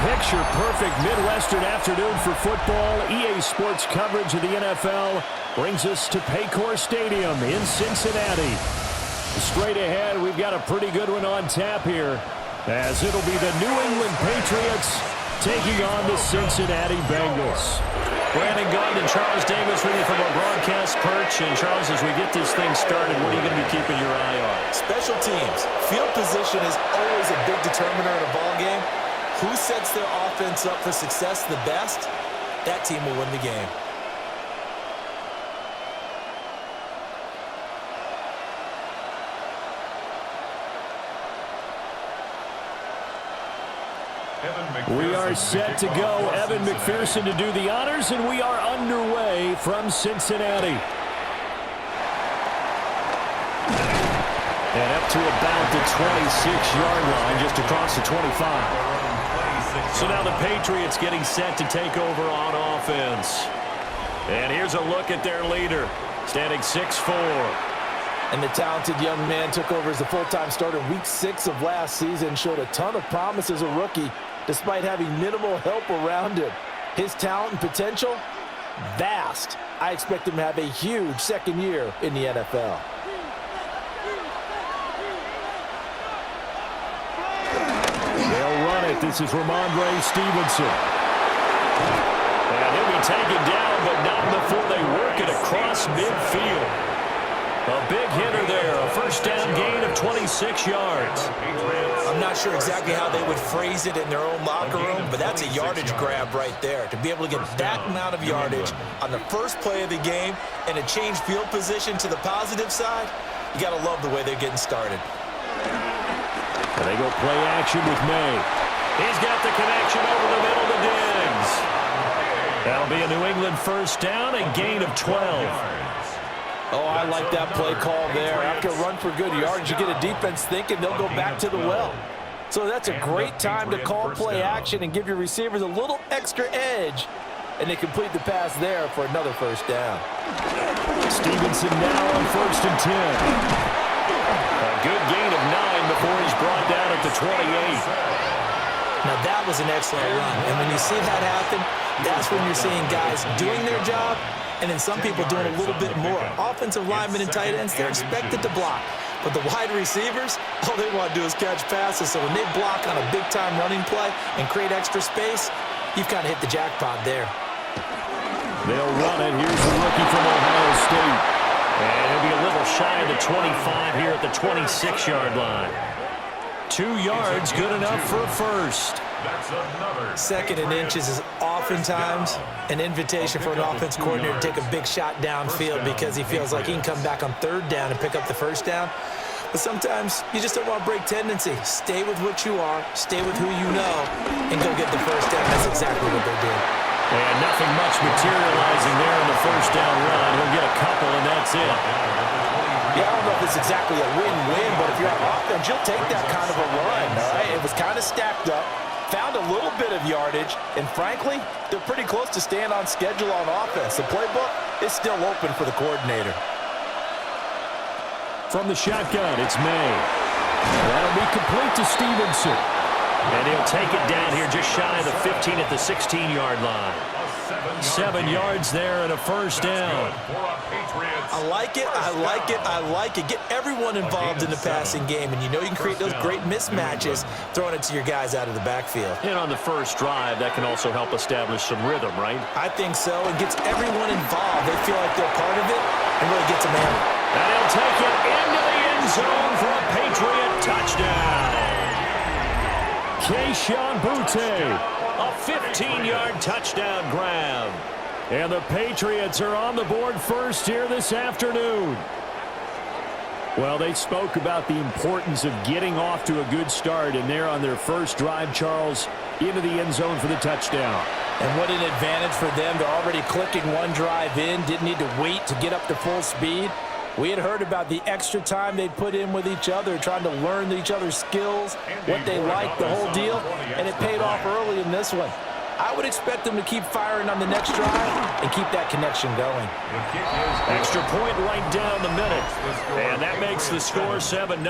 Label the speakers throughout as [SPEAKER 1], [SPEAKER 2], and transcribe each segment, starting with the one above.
[SPEAKER 1] picture-perfect Midwestern afternoon for football. EA Sports coverage of the NFL brings us to Paycor Stadium in Cincinnati. Straight ahead, we've got a pretty good one on tap here, as it'll be the New England Patriots taking on the Cincinnati Bengals.
[SPEAKER 2] Brandon Gunn and Charles Davis with you from our broadcast perch. And Charles, as we get this thing started, what are you going to be keeping your eye on?
[SPEAKER 3] Special teams. Field position is always a big determiner in a ball game. Who sets their offense up for success the best, that team will win the game.
[SPEAKER 1] We are set to go. Evan McPherson to do the honors, and we are underway from Cincinnati. And up to about the 26-yard line, just across the 25.
[SPEAKER 2] So now the Patriots getting set to take over on offense. And here's a look at their leader, standing 6'4".
[SPEAKER 3] And the talented young man took over as the full-time starter week 6 of last season, showed a ton of promise as a rookie, despite having minimal help around him. His talent and potential, vast. I expect him to have a huge second year in the NFL.
[SPEAKER 1] They'll run it. This is Ramondre Stevenson.
[SPEAKER 2] And he'll be taken down, but not before they work it across midfield. A big hitter there, a first down gain of 26 yards.
[SPEAKER 3] I'm not sure exactly how they would phrase it in their own locker room, but that's a yardage grab right there. To be able to get that amount of yardage on the first play of the game and a change field position to the positive side, you got to love the way they're getting started.
[SPEAKER 1] And they go play action with May.
[SPEAKER 2] He's got the connection over the middle to Diggs. That'll be a New England first down, a gain of 12.
[SPEAKER 3] Oh, I like that play call there. After a run for good yards, you get a defense thinking they'll go back to the well. So that's a great time to call play action and give your receivers a little extra edge. And they complete the pass there for another first down.
[SPEAKER 1] Stevenson now on 1st and 10.
[SPEAKER 2] A good gain of 9 before he's brought down at the 28.
[SPEAKER 3] Now that was an excellent run. And when you see that happen, that's when you're seeing guys doing their job and then some people doing a little bit more. Offensive linemen and tight ends, they're expected to block. But the wide receivers, all they want to do is catch passes. So when they block on a big-time running play and create extra space, you've kind of hit the jackpot there.
[SPEAKER 1] They'll run it. Here's the rookie from Ohio State.
[SPEAKER 2] And he'll be a little shy of the 25 here at the 26-yard line. 2 yards, good enough for a first.
[SPEAKER 3] Second and inches is oftentimes an invitation for an offense coordinator to take a big shot downfield because he feels like he can come back on 3rd down and pick up the first down. But sometimes you just don't want to break tendency. Stay with what you are, stay with who you know, and go get the first down. That's exactly what they did.
[SPEAKER 2] And nothing much materializing there in the first down run. He'll get a couple, and that's it.
[SPEAKER 3] Yeah, I don't know if it's exactly a win-win, but if you're on offense, you'll take that kind of a run, all right? It was kind of stacked up. Found a little bit of yardage, and frankly, they're pretty close to staying on schedule on offense. The playbook is still open for the coordinator.
[SPEAKER 1] From the shotgun, it's May. That'll be complete to Stevenson.
[SPEAKER 2] And he'll take it down here just shy of the 15 at the 16-yard line. 7 yards there and a first down.
[SPEAKER 3] I like it, I like it, I like it. Get everyone involved in the passing game, and you know you can create those great mismatches throwing it to your guys out of the backfield.
[SPEAKER 2] And on the first drive, that can also help establish some rhythm, right?
[SPEAKER 3] I think so. It gets everyone involved. They feel like they're part of it and really gets them in.
[SPEAKER 2] And he'll take it into the end zone for a Patriot touchdown.
[SPEAKER 1] Keyshawn Butte.
[SPEAKER 2] A 15-yard touchdown grab.
[SPEAKER 1] And the Patriots are on the board first here this afternoon. Well, they spoke about the importance of getting off to a good start, and they're on their first drive, Charles, into the end zone for the touchdown.
[SPEAKER 3] And what an advantage for them. They're already clicking one drive in, didn't need to wait to get up to full speed. We had heard about the extra time they'd put in with each other, trying to learn each other's skills, what they liked, the whole deal, and it paid off early in this one. I would expect them to keep firing on the next drive and keep that connection going.
[SPEAKER 2] Extra point right down the middle, and that makes the score 7-0.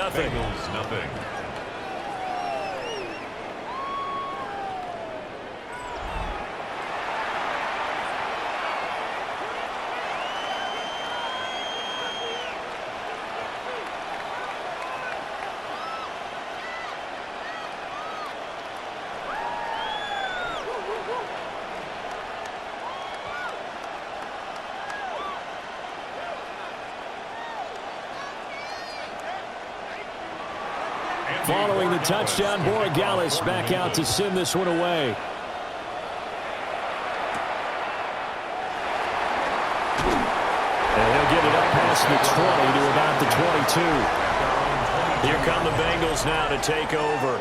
[SPEAKER 1] Following the touchdown, Borregales back out to send this one away. And he'll get it up past the 20 to about the 22.
[SPEAKER 2] Here come the Bengals now to take over.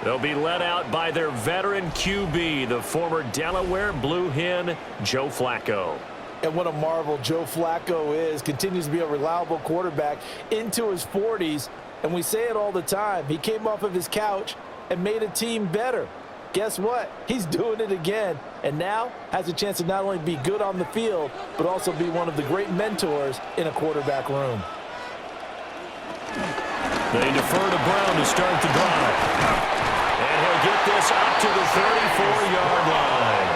[SPEAKER 2] They'll be led out by their veteran QB, the former Delaware Blue Hen, Joe Flacco.
[SPEAKER 3] And what a marvel Joe Flacco is. Continues to be a reliable quarterback into his 40s. And we say it all the time. He came off of his couch and made a team better. Guess what? He's doing it again. And now has a chance to not only be good on the field, but also be one of the great mentors in a quarterback room.
[SPEAKER 2] They defer to Brown to start the drive. And he'll get this up to the 34-yard line.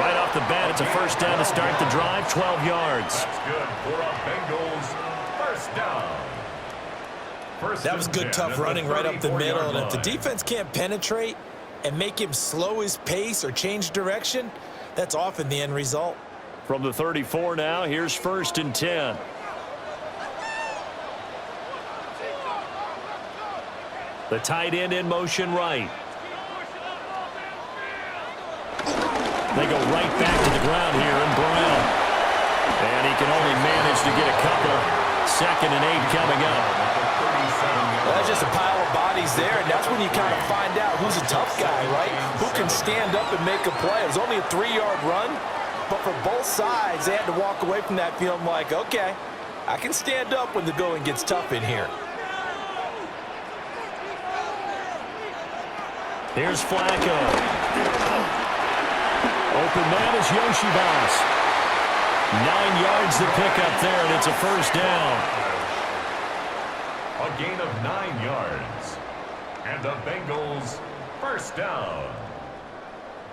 [SPEAKER 2] Right off the bat, it's a first down to start the drive, 12 yards.
[SPEAKER 4] That's good for a Bengals first down.
[SPEAKER 3] That was good, tough running right up the middle. And if the defense can't penetrate and make him slow his pace or change direction, that's often the end result.
[SPEAKER 2] From the 34 now, here's first and 10. The tight end in motion right.
[SPEAKER 1] They go right back to the ground here in Brown. And he can only manage to get a couple. 2nd and 8 coming up.
[SPEAKER 3] Well, that's just a pile of bodies there, and that's when you kind of find out who's a tough guy, right? Who can stand up and make a play. It was only a 3-yard run, but for both sides, they had to walk away from that feeling like, okay, I can stand up when the going gets tough in here.
[SPEAKER 2] Here's Flacco. Open man is Yoshibas. 9 yards to pick up there, and it's a first down.
[SPEAKER 4] A gain of 9 yards. And the Bengals first down.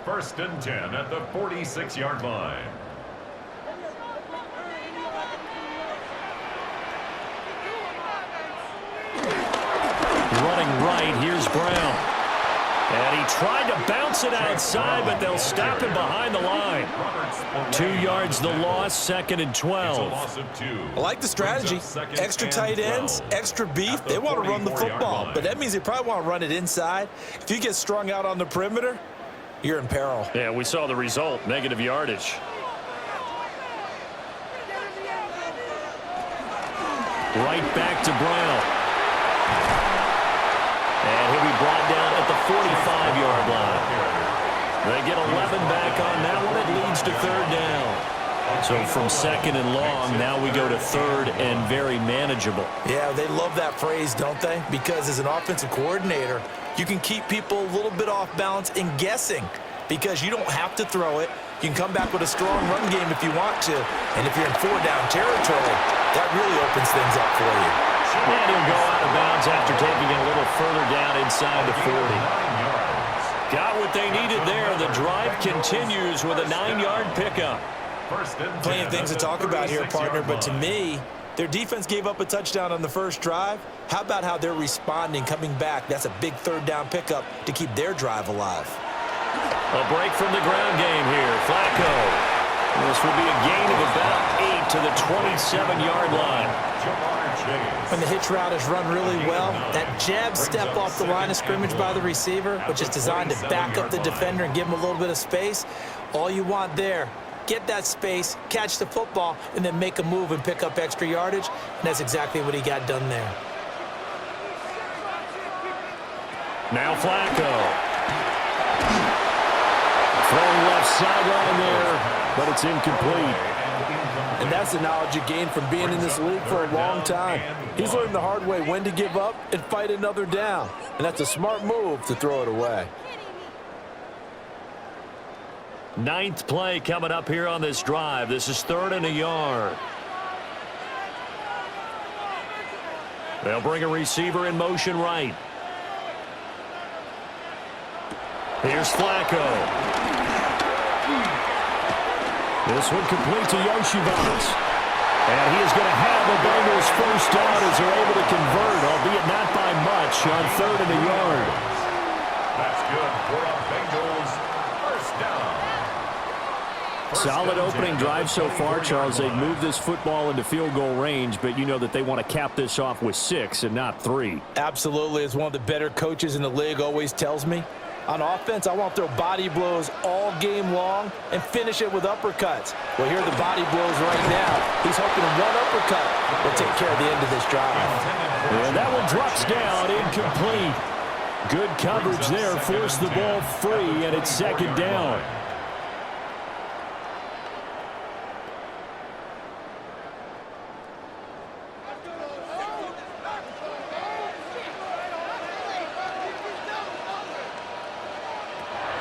[SPEAKER 4] 1st and 10 at the 46-yard line.
[SPEAKER 2] Running right, here's Brown. And he tried to bounce it outside, but they'll stop him behind the line. 2 yards the loss, 2nd and 12.
[SPEAKER 3] I like the strategy. Extra tight ends, extra beef. They want to run the football, but that means they probably want to run it inside. If you get strung out on the perimeter, you're in peril.
[SPEAKER 2] Yeah, we saw the result, negative yardage. Right back to Brown. And he'll be brought down at the 45-yard line. They get 11 back on that one. It leads to 3rd down. So from 2nd and long, now we go to 3rd and very manageable.
[SPEAKER 3] Yeah, they love that phrase, don't they? Because as an offensive coordinator, you can keep people a little bit off balance and guessing because you don't have to throw it. You can come back with a strong run game if you want to. And if you're in 4-down territory, that really opens things up for you.
[SPEAKER 2] And he'll go out of bounds after taking it a little further down inside the 40. Got what they needed there. The drive continues with a 9-yard pickup.
[SPEAKER 3] Plenty of things to talk about here, partner, but to me, their defense gave up a touchdown on the first drive. How about how they're responding, coming back? That's a big 3rd down pickup to keep their drive alive.
[SPEAKER 2] A break from the ground game here. Flacco. This will be a gain of about 8 to the 27-yard line.
[SPEAKER 3] When the hitch route is run really well, that jab step off the line of scrimmage by the receiver, which is designed to back up the defender and give him a little bit of space, all you want there, get that space, catch the football, and then make a move and pick up extra yardage, and that's exactly what he got done there.
[SPEAKER 2] Now Flacco. Throwing left sideline there, but it's incomplete.
[SPEAKER 3] And that's the knowledge you gain from being in this league for a long time. He's learned the hard way when to give up and fight another down. And that's a smart move to throw it away.
[SPEAKER 2] 9th play coming up here on this drive. This is 3rd and a yard. They'll bring a receiver in motion right. Here's Flacco. This one complete to Yoshibas. And he is going to have the Bengals first down as they're able to convert, albeit not by much, on 3rd and a yard.
[SPEAKER 4] That's good for a Bengals first down.
[SPEAKER 1] Solid opening drive so far, Charles. They've moved this football into field goal range, but you know that they want to cap this off with 6 and not 3.
[SPEAKER 3] Absolutely. As one of the better coaches in the league always tells me, on offense, I want to throw body blows all game long and finish it with uppercuts. Well, here are the body blows right now. He's hoping one uppercut will take care of the end of this drive.
[SPEAKER 1] And that one drops down, incomplete. Good coverage there, forced the ball free, and it's second down.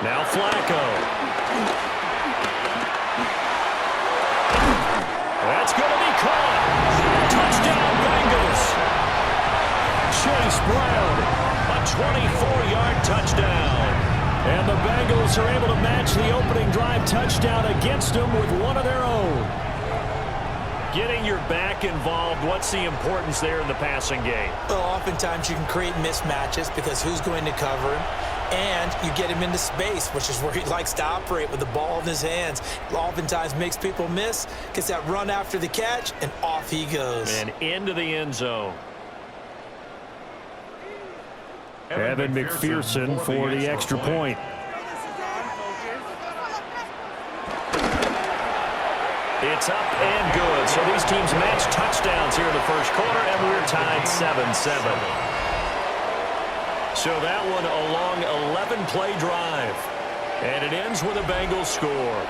[SPEAKER 2] Now Flacco. That's going to be caught. Touchdown, Bengals.
[SPEAKER 1] Chase Brown.
[SPEAKER 2] A 24-yard touchdown.
[SPEAKER 1] And the Bengals are able to match the opening drive touchdown against them with one of their own.
[SPEAKER 2] Getting your back involved, what's the importance there in the passing game?
[SPEAKER 3] Well, oftentimes you can create mismatches because who's going to cover him? And you get him into space, which is where he likes to operate with the ball in his hands. Oftentimes makes people miss, gets that run after the catch, and off he goes.
[SPEAKER 2] And into the end zone.
[SPEAKER 1] Evan McPherson for the extra point.
[SPEAKER 2] It's up and good. So these teams match touchdowns here in the first quarter, and we're tied 7-7. So that one a long 11-play drive. And it ends with a Bengals score.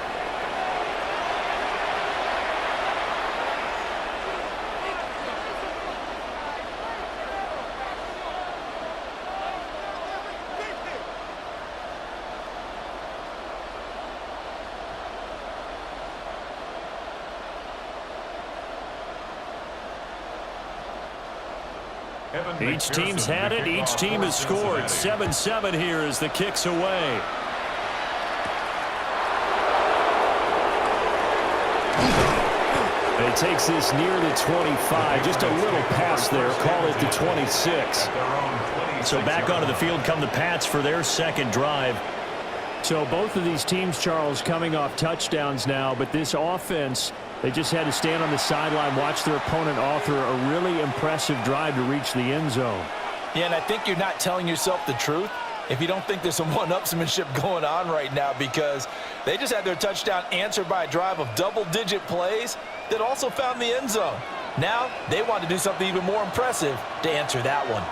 [SPEAKER 1] Each team's had it. Each team has scored. 7-7 here as the kick's away. It takes this near the 25. Just a little pass there. Call it the 26.
[SPEAKER 2] So back onto the field come the Pats for their second drive.
[SPEAKER 1] So both of these teams, Charles, coming off touchdowns now, but this offense, they just had to stand on the sideline, watch their opponent author a really impressive drive to reach the end zone.
[SPEAKER 3] Yeah, and I think you're not telling yourself the truth if you don't think there's some one-upsmanship going on right now, because they just had their touchdown answered by a drive of double-digit plays that also found the end zone. Now they want to do something even more impressive to answer that one.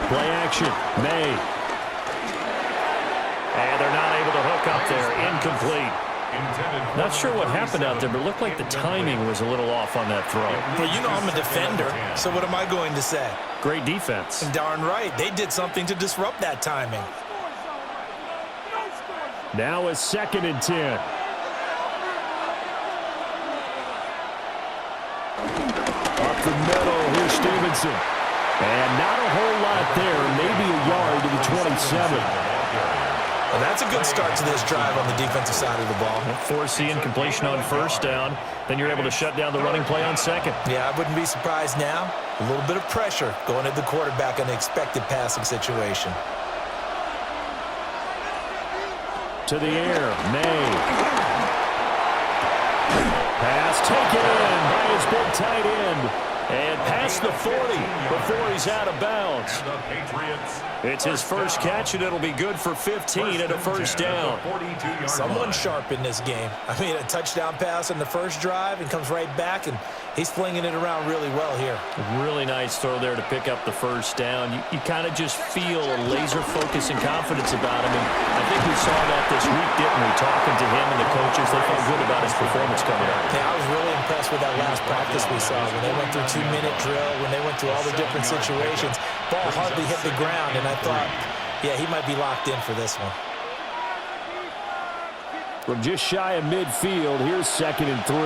[SPEAKER 1] Play action, May.
[SPEAKER 2] And they're not able to hook up there. Incomplete. Not sure what happened out there, but it looked like the timing was a little off on that throw.
[SPEAKER 3] Well, you know I'm a defender, so what am I going to say?
[SPEAKER 2] Great defense.
[SPEAKER 3] Darn right. They did something to disrupt that timing.
[SPEAKER 1] Now a 2nd and 10. Up the middle, here's Stevenson. And not a whole lot there, maybe a yard to the 27.
[SPEAKER 3] Well, that's a good start to this drive on the defensive side of the ball.
[SPEAKER 2] Forcing completion on first down. Then you're able to shut down the running play on second.
[SPEAKER 3] Yeah, I wouldn't be surprised now. A little bit of pressure going at the quarterback on the expected passing situation.
[SPEAKER 1] To the air, May. Pass taken in by his big tight end.
[SPEAKER 2] And past the 40 before he's out of bounds. It's his first catch, and it'll be good for 15 at a first down.
[SPEAKER 3] Someone sharp in this game. I mean, a touchdown pass in the first drive and comes right back, and he's flinging it around really well here.
[SPEAKER 2] Really nice throw there to pick up the first down. You kind of just feel a laser focus and confidence about him, and I think we saw that this week, didn't we? Talking to him and the coaches, they felt good about his performance coming up.
[SPEAKER 3] Yeah, I was really impressed with that last practice we saw when they went through 2-minute drill, when they went through all the different situations. Ball hardly hit the ground, and I thought, yeah, he might be locked in for this one.
[SPEAKER 1] From just shy of midfield, here's 2nd and 3.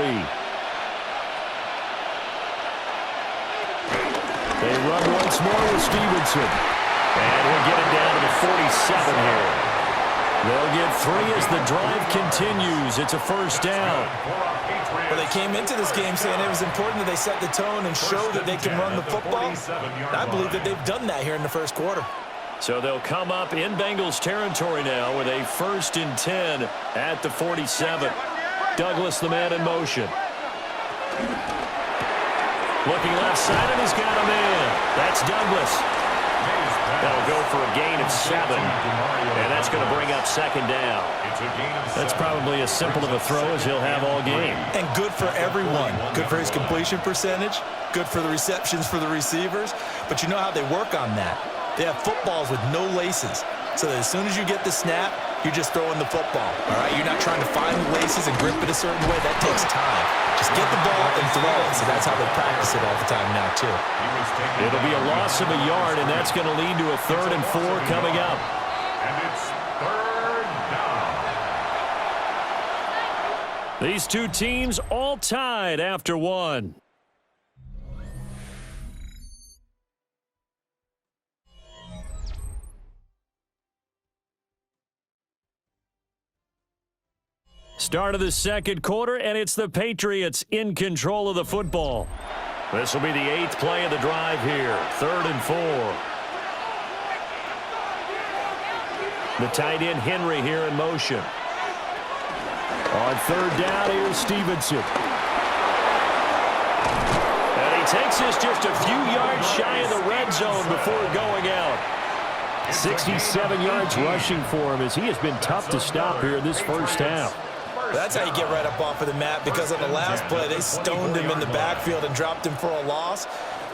[SPEAKER 1] They run once more with Stevenson.
[SPEAKER 2] And he'll get it down to the 47 here.
[SPEAKER 1] They'll get 3 as the drive continues. It's a first down.
[SPEAKER 3] Well, they came into this game saying it was important that they set the tone and show that they can run the football. I believe that they've done that here in the first quarter.
[SPEAKER 2] So they'll come up in Bengals territory now with a 1st and 10 at the 47. Douglas, the man in motion. Looking left side, and he's got him in. That's Douglas. That'll go for a gain of 7, and that's going to bring up 2nd down. That's probably as simple of a throw as he'll have all game.
[SPEAKER 3] And good for everyone. Good for his completion percentage, good for the receptions for the receivers. But you know how they work on that. They have footballs with no laces, so that as soon as you get the snap, you're just throwing the football. All right, you're not trying to find the laces and grip it a certain way. That takes time. Just get the ball and throw it. So that's how they practice it all the time now, too.
[SPEAKER 2] It'll be a loss of a yard, and that's going to lead to a 3rd and 4 coming up.
[SPEAKER 4] And it's 3rd down.
[SPEAKER 2] These two teams all tied after 1. Start of the 2nd quarter, and it's the Patriots in control of the football. This will be the 8th play of the drive here. 3rd and 4. The tight end Henry here in motion. On 3rd down, here's Stevenson. And he takes this just a few yards shy of the red zone before going out. 67 yards rushing for him as he has been tough to stop here in this first half.
[SPEAKER 3] That's how you get right up off of the mat, because on the last play, they stoned him in the backfield and dropped him for a loss.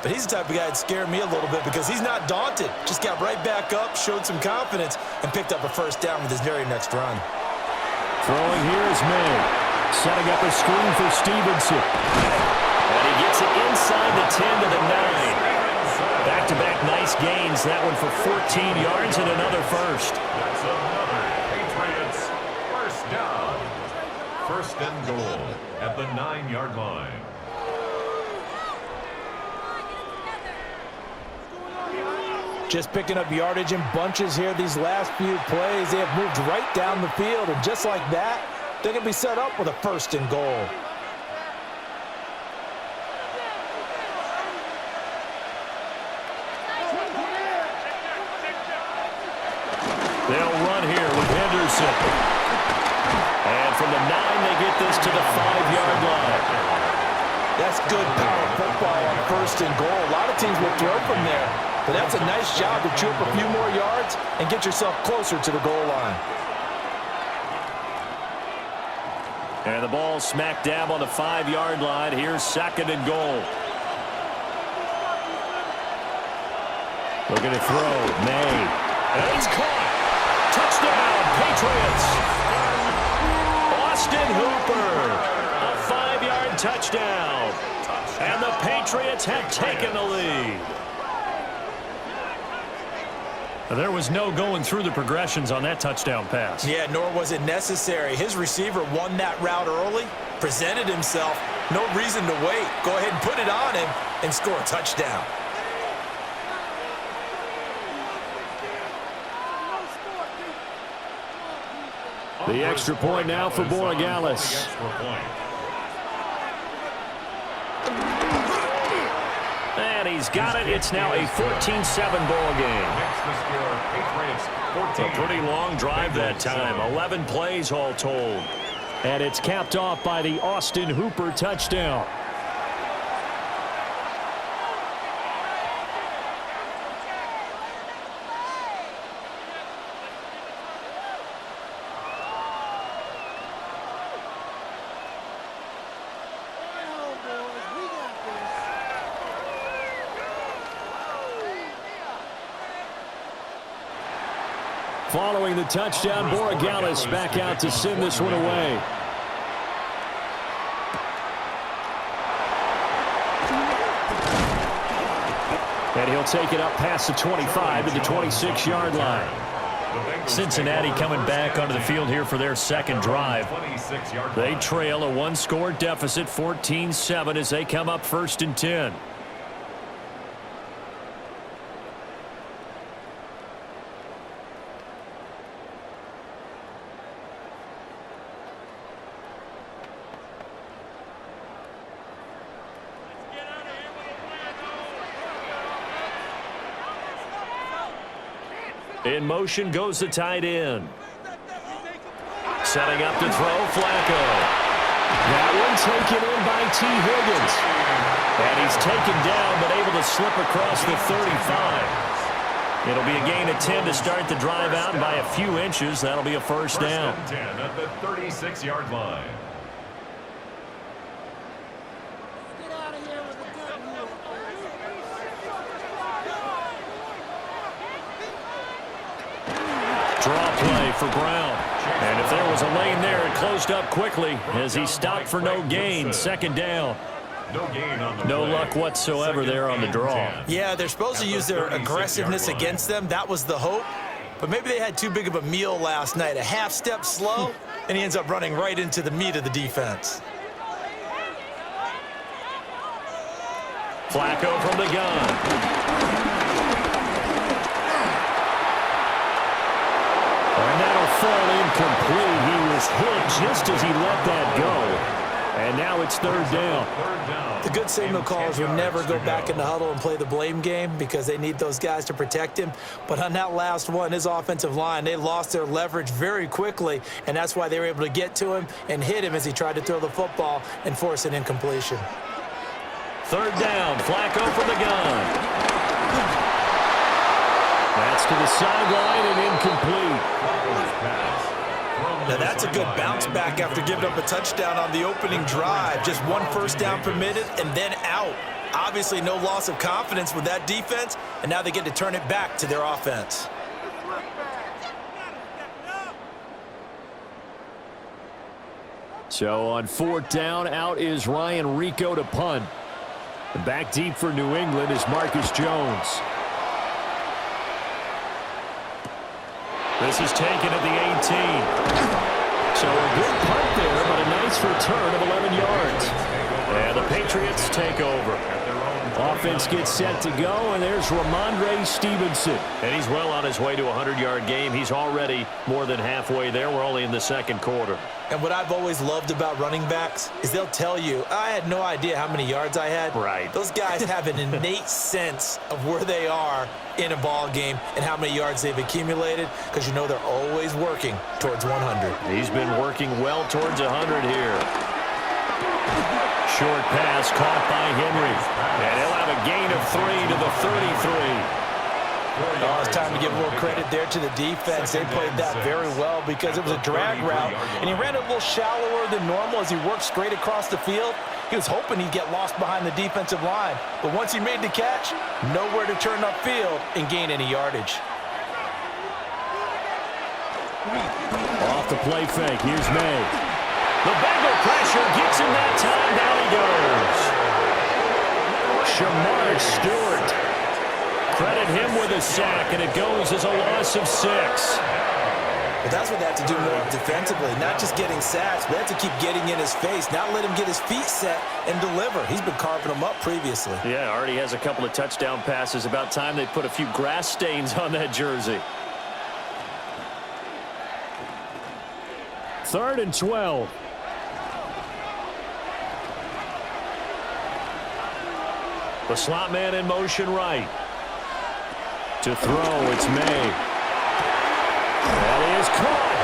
[SPEAKER 3] But he's the type of guy that scared me a little bit because he's not daunted. Just got right back up, showed some confidence, and picked up a 1st down with his very next run.
[SPEAKER 1] Throwing here is May. Setting up a screen for Stevenson.
[SPEAKER 2] And he gets it inside the 10 to the 9. Back-to-back nice gains. That one for 14 yards and another 1st.
[SPEAKER 4] That's another Patriots 1st down. 1st and goal at the 9-yard line.
[SPEAKER 3] Just picking up yardage in bunches here these last few plays. They have moved right down the field, and just like that, they're going to be set up with a 1st and goal.
[SPEAKER 2] They'll run here with Henderson. And from the 9, they get this to the 5-yard line.
[SPEAKER 3] That's good power football on 1st and goal. A lot of teams will throw from there, but that's a nice job to chew up a few more yards and get yourself closer to the goal line.
[SPEAKER 2] And the ball smack dab on the 5-yard line. Here's 2nd and goal.
[SPEAKER 1] Looking to throw. May.
[SPEAKER 2] And it's caught. Touchdown, Patriots. Austin Hooper. A 5-yard touchdown. And the Patriots have taken the lead.
[SPEAKER 1] There was no going through the progressions on that touchdown pass.
[SPEAKER 3] Yeah, nor was it necessary. His receiver won that route early, presented himself. No reason to wait. Go ahead and put it on him and score a touchdown.
[SPEAKER 1] The extra point now for Borregales.
[SPEAKER 2] And he's got it. It's now a 14-7 ball game. A pretty long drive that time. 11 plays all told.
[SPEAKER 1] And it's capped off by the Austin Hooper touchdown. Following the touchdown, Borregales back out to send this one away. And he'll take it up past the 25 to the 26-yard line. Cincinnati coming back onto the field here for their 2nd drive. They trail a 1-score deficit, 14-7, as they come up 1st and 10.
[SPEAKER 2] In motion goes the tight end. Setting up to throw, Flacco.
[SPEAKER 1] That one taken in by T. Higgins.
[SPEAKER 2] And he's taken down, but able to slip across the 35. It'll be a gain of 10 to start the drive out, and by a few inches, that'll be a first down.
[SPEAKER 4] First and 10 at the 36-yard line.
[SPEAKER 2] Draw play for Brown. And if there was a lane there, it closed up quickly as he stopped for no gain. Second down. No luck whatsoever there on the draw.
[SPEAKER 3] Yeah, they're supposed to use their aggressiveness against them. That was the hope. But maybe they had too big of a meal last night. A half step slow, and he ends up running right into the meat of the defense.
[SPEAKER 2] Flacco from the gun.
[SPEAKER 1] And that'll fall incomplete. He was hit just as he let that go. And now it's third down.
[SPEAKER 3] The good signal callers will never go back in the huddle and play the blame game because they need those guys to protect him. But on that last one, his offensive line, they lost their leverage very quickly, and that's why they were able to get to him and hit him as he tried to throw the football and force an incompletion.
[SPEAKER 2] Third down, Flacco from the gun.
[SPEAKER 1] That's to the sideline and incomplete.
[SPEAKER 3] Now that's a good bounce back after giving up a touchdown on the opening drive. Just one first down permitted and then out. Obviously no loss of confidence with that defense, and now they get to turn it back to their offense.
[SPEAKER 1] So on fourth down, out is Ryan Rico to punt. Back deep for New England is Marcus Jones.
[SPEAKER 2] This is taken at the 18.
[SPEAKER 1] So a good punt there, but a nice return of 11 yards.
[SPEAKER 2] And the Patriots take over.
[SPEAKER 1] Offense gets set to go, and there's Ramondre Stevenson.
[SPEAKER 2] And he's well on his way to a 100-yard game. He's already more than halfway there. We're only in the second quarter.
[SPEAKER 3] And what I've always loved about running backs is they'll tell you, I had no idea how many yards I had.
[SPEAKER 2] Right.
[SPEAKER 3] Those guys have an innate sense of where they are in a ball game and how many yards they've accumulated because you know they're always working towards 100.
[SPEAKER 2] He's been working well towards 100 here. Short pass caught by Henry. And he'll have a gain of 3 to the 33.
[SPEAKER 3] Oh, it's time to give a little credit there to the defense. They played that very well because it was a drag route, and he ran a little shallower than normal as he worked straight across the field. He was hoping he'd get lost behind the defensive line, but once he made the catch, nowhere to turn upfield and gain any yardage.
[SPEAKER 1] Off the play fake, here's May.
[SPEAKER 2] The Bengal pressure gets him that time. Down he goes.
[SPEAKER 1] Shamar Stewart.
[SPEAKER 2] Credit him with a sack, and it goes as a loss of 6.
[SPEAKER 3] But that's what they have to do more defensively, not just getting sacks, but they have to keep getting in his face, not let him get his feet set and deliver. He's been carving them up previously.
[SPEAKER 2] Yeah, already has a couple of touchdown passes. About time they put a few grass stains on that jersey.
[SPEAKER 1] 3rd and 12.
[SPEAKER 2] The slot man in motion right. To throw, it's May. That is caught.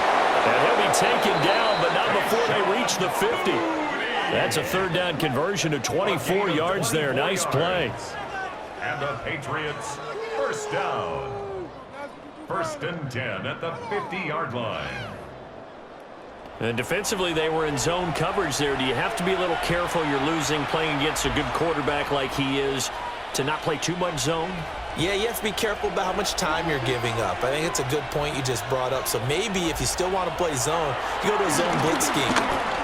[SPEAKER 2] And he'll be taken down, but not before they reach the 50. That's a third down conversion of 24 yards there. Nice play.
[SPEAKER 4] And the Patriots, first down. 1st and 10 at the 50-yard line.
[SPEAKER 2] And defensively, they were in zone coverage there. Do you have to be a little careful? You're losing, playing against a good quarterback like he is, to not play too much zone?
[SPEAKER 3] Yeah, you have to be careful about how much time you're giving up. I think it's a good point you just brought up. So maybe if you still want to play zone, you go to a zone blitz scheme,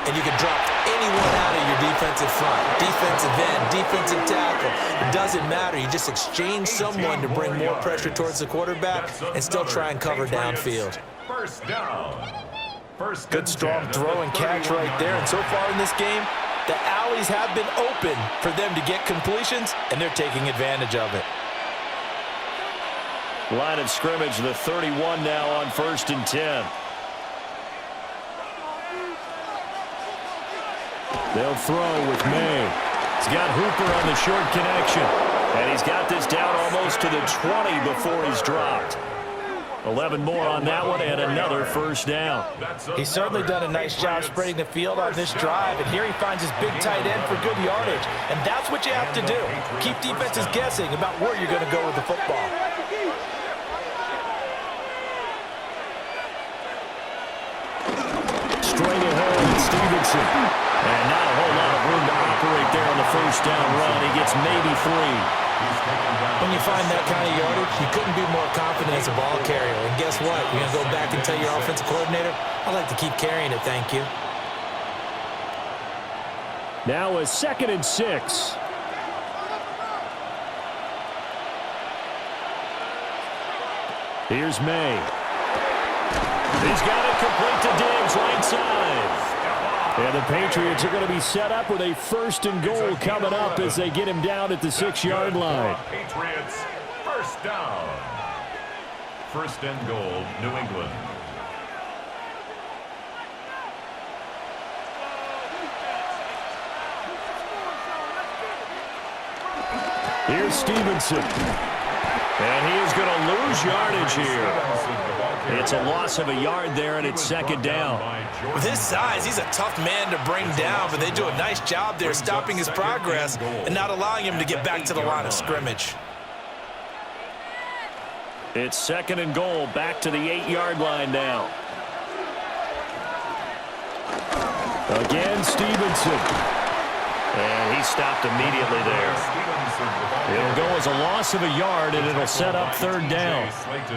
[SPEAKER 3] and you can drop anyone out of your defensive front, defensive end, defensive tackle. It doesn't matter. You just exchange someone to bring more pressure towards the quarterback and still try and cover downfield.
[SPEAKER 4] First down.
[SPEAKER 3] Good strong throw and catch right there. And so far in this game, the alleys have been open for them to get completions, and they're taking advantage of it.
[SPEAKER 2] Line of scrimmage, the 31 now on 1st and 10.
[SPEAKER 1] They'll throw with May.
[SPEAKER 2] He's got Hooper on the short connection. And he's got this down almost to the 20 before he's dropped. 11 more on that one and another first down.
[SPEAKER 3] He's certainly done a nice job spreading the field on this drive, and here he finds his big tight end for good yardage. And that's what you have to do. Keep defenses guessing about where you're going to go with the football.
[SPEAKER 1] Straight ahead, Stevenson.
[SPEAKER 2] And not a whole lot of room to operate there on the first down run. He gets maybe 3.
[SPEAKER 3] When you find that kind of yardage, you couldn't be more confident as a ball carrier. And guess what? You're going to go back and tell your offensive coordinator, I'd like to keep carrying it, thank you.
[SPEAKER 1] Now a 2nd and 6. Here's May.
[SPEAKER 2] He's got it complete to Diggs, right side.
[SPEAKER 1] And the Patriots are going to be set up with a 1st and goal coming up as they get him down at the 6-yard line.
[SPEAKER 4] Patriots, first down. 1st and goal, New England.
[SPEAKER 1] Here's Stevenson.
[SPEAKER 2] And he is going to lose yardage here. It's a loss of a yard there, and it's 2nd down.
[SPEAKER 3] With his size, he's a tough man to bring down, but they do a nice job there stopping his progress and not allowing him to get back to the line of scrimmage.
[SPEAKER 2] It's 2nd and goal, back to the 8-yard line now.
[SPEAKER 1] Again, Stevenson.
[SPEAKER 2] And he stopped immediately there. It'll go as a loss of a yard, and it'll set up 3rd down.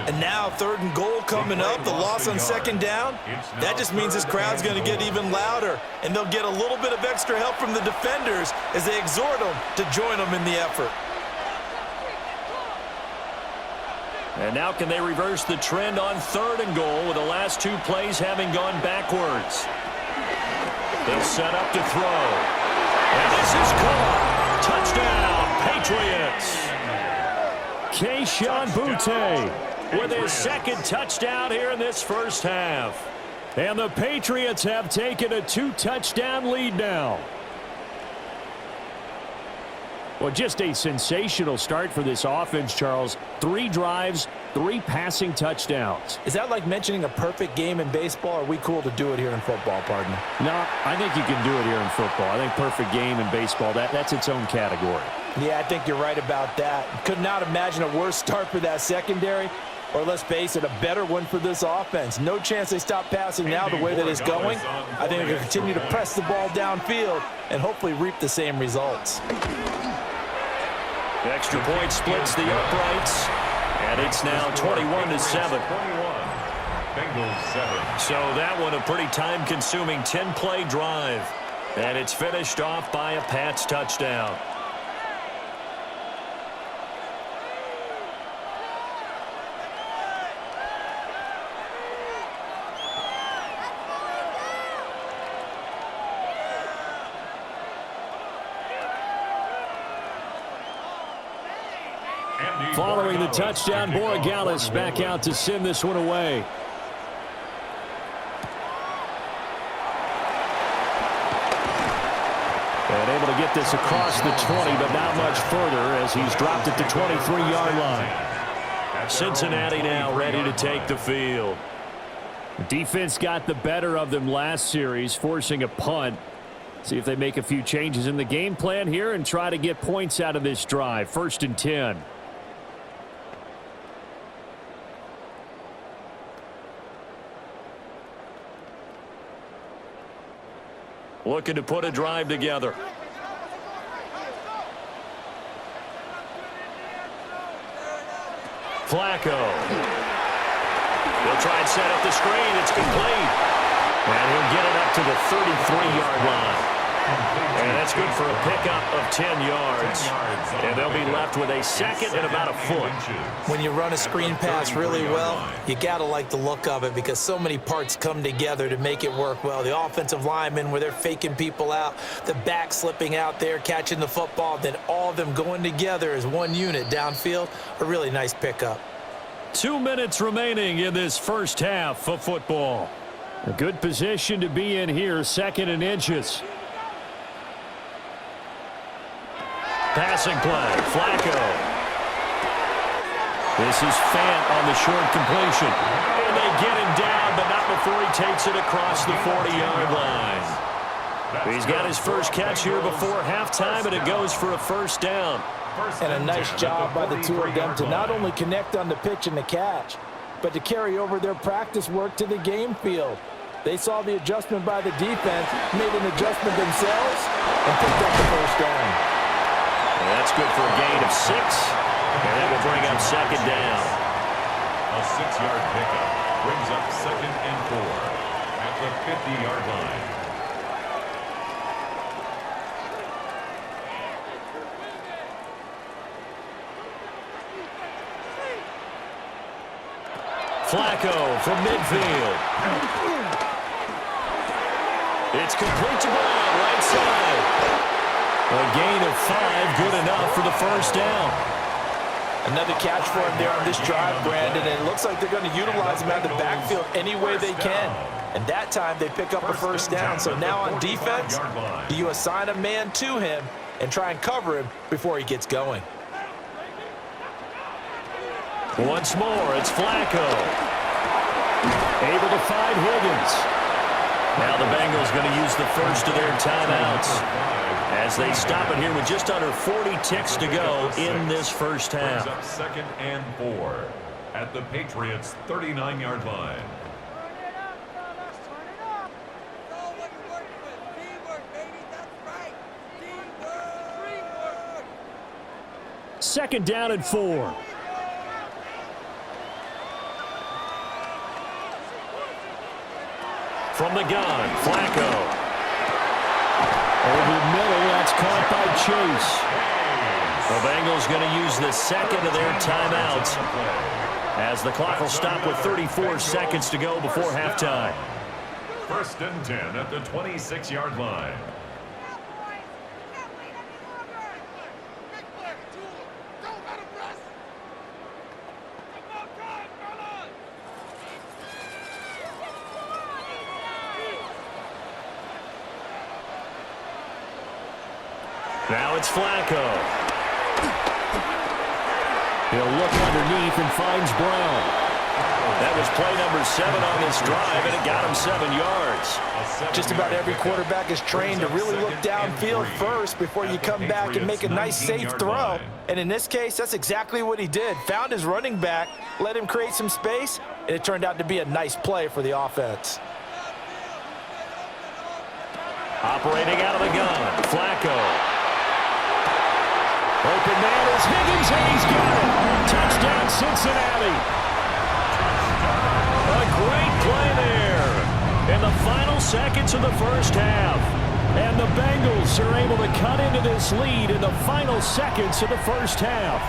[SPEAKER 3] And now 3rd and goal coming up, the loss on 2nd down. That just means this crowd's going to get even louder, and they'll get a little bit of extra help from the defenders as they exhort them to join them in the effort.
[SPEAKER 2] And now can they reverse the trend on 3rd and goal with the last 2 plays having gone backwards? They'll set up to throw. And this is caught. Touchdown, Patriots.
[SPEAKER 1] Keyshawn Boutte with his 2nd touchdown here in this first half. And the Patriots have taken a 2-touchdown lead now. Well, just a sensational start for this offense, Charles. 3 drives, 3 passing touchdowns.
[SPEAKER 3] Is that like mentioning a perfect game in baseball, or are we cool to do it here in football, partner?
[SPEAKER 1] No, I think you can do it here in football. I think perfect game in baseball, that's its own category.
[SPEAKER 3] Yeah, I think you're right about that. Could not imagine a worse start for that secondary, or let's face it, a better one for this offense. No chance they stop passing now the way that it's going. I think they're going to continue to press the ball downfield and hopefully reap the same results.
[SPEAKER 2] The extra point splits the uprights, and it's now 21-7.
[SPEAKER 4] Bengals 7.
[SPEAKER 2] So that one a pretty time-consuming 10-play drive, and it's finished off by a Pats touchdown.
[SPEAKER 1] Following the touchdown, Borregales back out to send this one away. And able to get this across the 20, but not much further as he's dropped it to 23-yard line.
[SPEAKER 2] Cincinnati now ready to take the field.
[SPEAKER 1] The defense got the better of them last series, forcing a punt. See if they make a few changes in the game plan here and try to get points out of this drive. 1st and 10.
[SPEAKER 2] Looking to put a drive together. Flacco. He'll try and set up the screen. It's complete. And he'll get it up to the 33-yard line. And that's good for a pickup of 10 yards. And they'll be left with a 2nd and about a foot.
[SPEAKER 3] When you run a screen pass really well, you got to like the look of it because so many parts come together to make it work well. The offensive linemen where they're faking people out, the back slipping out there, catching the football, then all of them going together as one unit downfield. A really nice pickup.
[SPEAKER 1] 2 minutes remaining in this first half of football. A good position to be in here, 2nd and inches.
[SPEAKER 2] Passing play, Flacco.
[SPEAKER 1] This is Fant on the short completion. And they get him down, but not before he takes it across the 40-yard line. He's got his first catch here before halftime, and it goes for a first down.
[SPEAKER 3] And a nice job by the two of them to not only connect on the pitch and the catch, but to carry over their practice work to the game field. They saw the adjustment by the defense, made an adjustment themselves, and picked up the first down.
[SPEAKER 1] And that's good for a gain of 6, and that will bring up second down.
[SPEAKER 4] A 6-yard pickup brings up 2nd and 4 at the 50-yard line.
[SPEAKER 1] Flacco from midfield. It's complete to Brown, right side. A gain of 5, good enough for the first down.
[SPEAKER 3] Another catch for him there on this drive, Brandon, and it looks like they're going to utilize him out of the backfield any way they can. And that time they pick up a first down. So now on defense, you assign a man to him and try and cover him before he gets going.
[SPEAKER 1] Once more, it's Flacco. Able to find Higgins. Now the Bengals going to use the first of their timeouts as they stop it here with just under 40 ticks to go in this first half.
[SPEAKER 4] 2nd and 4 at the Patriots' 39-yard line.
[SPEAKER 1] Second down and 4. From the gun, Flacco. Over the middle, that's caught by Chase. The Bengals going to use the second of their timeouts as the clock will stop with 34 seconds to go before halftime.
[SPEAKER 4] 1st and 10 at the 26-yard line.
[SPEAKER 1] Now it's Flacco. He'll look underneath and finds Brown. That was play number 7 on this drive, and it got him 7 yards.
[SPEAKER 3] Just about every quarterback is trained to really look downfield first before you come back and make a nice, safe throw. And in this case, that's exactly what he did. Found his running back, let him create some space, and it turned out to be a nice play for the offense.
[SPEAKER 1] Operating out of the gun, Flacco. Open man is Higgins, and he's got it. Touchdown, Cincinnati. A great play there in the final seconds of the first half. And the Bengals are able to cut into this lead in the final seconds of the first half.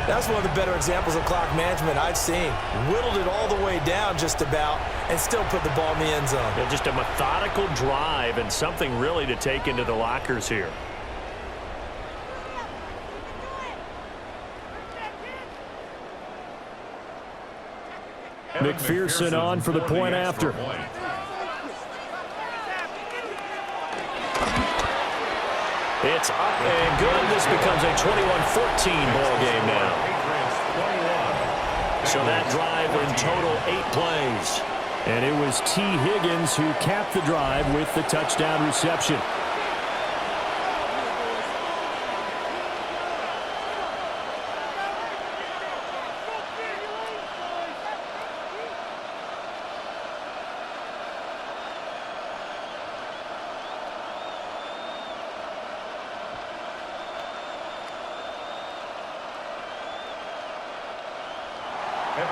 [SPEAKER 3] That's one of the better examples of clock management I've seen. Whittled it all the way down just about and still put the ball in the end zone.
[SPEAKER 1] Yeah, just a methodical drive and something really to take into the lockers here. McPherson on for the point after. It's up and good. This becomes a 21-14 ball game now. So that drive in total 8 plays. And it was T. Higgins who capped the drive with the touchdown reception.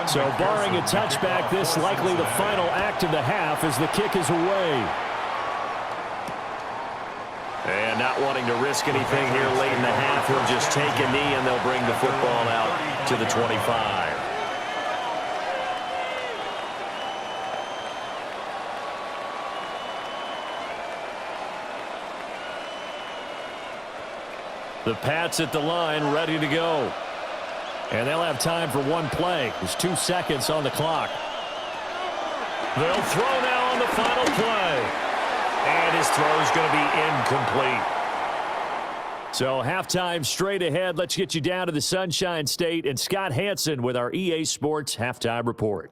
[SPEAKER 1] So barring a touchback, this likely the final act of the half as the kick is away. And not wanting to risk anything here late in the half, he'll just take a knee and they'll bring the football out to the 25. The Pats at the line, ready to go. And they'll have time for one play. There's 2 seconds on the clock. They'll throw now on the final play. And his throw is going to be incomplete. So halftime straight ahead. Let's get you down to the Sunshine State and Scott Hansen with our EA Sports Halftime Report.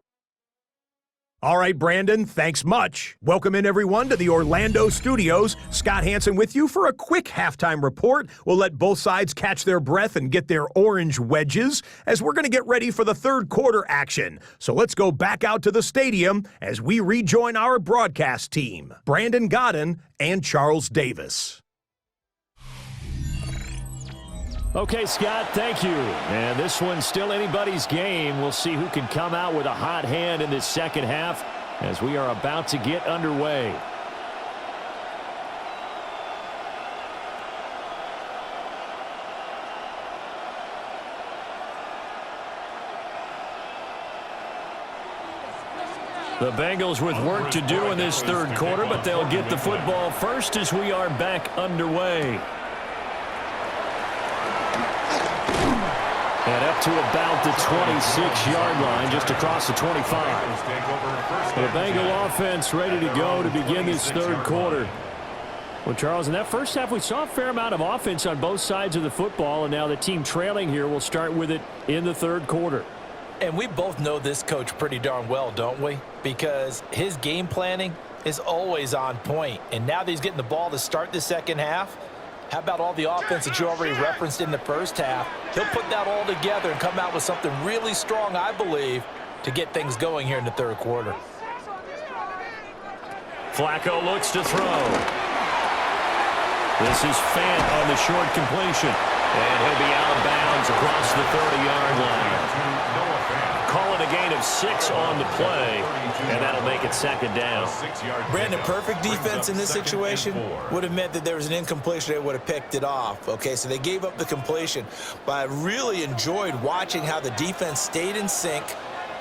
[SPEAKER 5] All right, Brandon, thanks much. Welcome in, everyone, to the Orlando studios. Scott Hansen with you for a quick halftime report. We'll let both sides catch their breath and get their orange wedges as we're going to get ready for the third quarter action. So let's go back out to the stadium as we rejoin our broadcast team, Brandon Godden and Charles Davis.
[SPEAKER 1] Okay, Scott, thank you. And this one's still anybody's game. We'll see who can come out with a hot hand in this second half as we are about to get underway. The Bengals with work to do in this third quarter, but they'll get the football first as we are back underway. And up to about the 26-yard line, just across the 25. The Bengal offense ready to go to begin this third quarter. Well, Charles, in that first half, we saw a fair amount of offense on both sides of the football, and now the team trailing here will start with it in the third quarter.
[SPEAKER 3] And we both know this coach pretty darn well, don't we? Because his game planning is always on point. And now that he's getting the ball to start the second half, how about all the offense that you already referenced in the first half? He'll put that all together and come out with something really strong, I believe, to get things going here in the third quarter.
[SPEAKER 1] Flacco looks to throw. This is Fant on the short completion. And he'll be out of bounds across the 30-yard line. Call it a gain of 6 on the play, and that'll make it second down.
[SPEAKER 3] Brandon, perfect defense in this situation would have meant that there was an incompletion. They would have picked it off. Okay, so they gave up the completion. But I really enjoyed watching how the defense stayed in sync,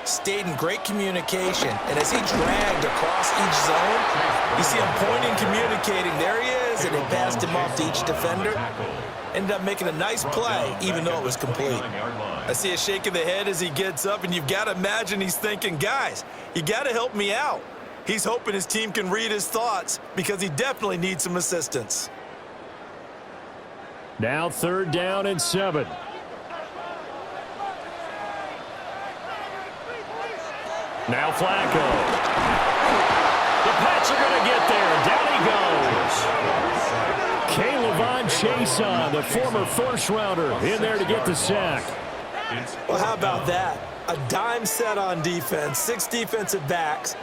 [SPEAKER 3] stayed in great communication, and as he dragged across each zone, you see him pointing, communicating. There he is, and they passed him off to each defender. Ended up making a nice play, even though it was complete. I see a shake of the head as he gets up, and you've got to imagine he's thinking, guys, you got to help me out. He's hoping his team can read his thoughts because he definitely needs some assistance.
[SPEAKER 1] Now 3rd down and 7. Now Flacco. The Pats are going to get there. Down he goes. K'Lavon Chason, the former first-rounder, in there to get the sack.
[SPEAKER 3] Well, how about that? A dime set on defense, 6 defensive backs.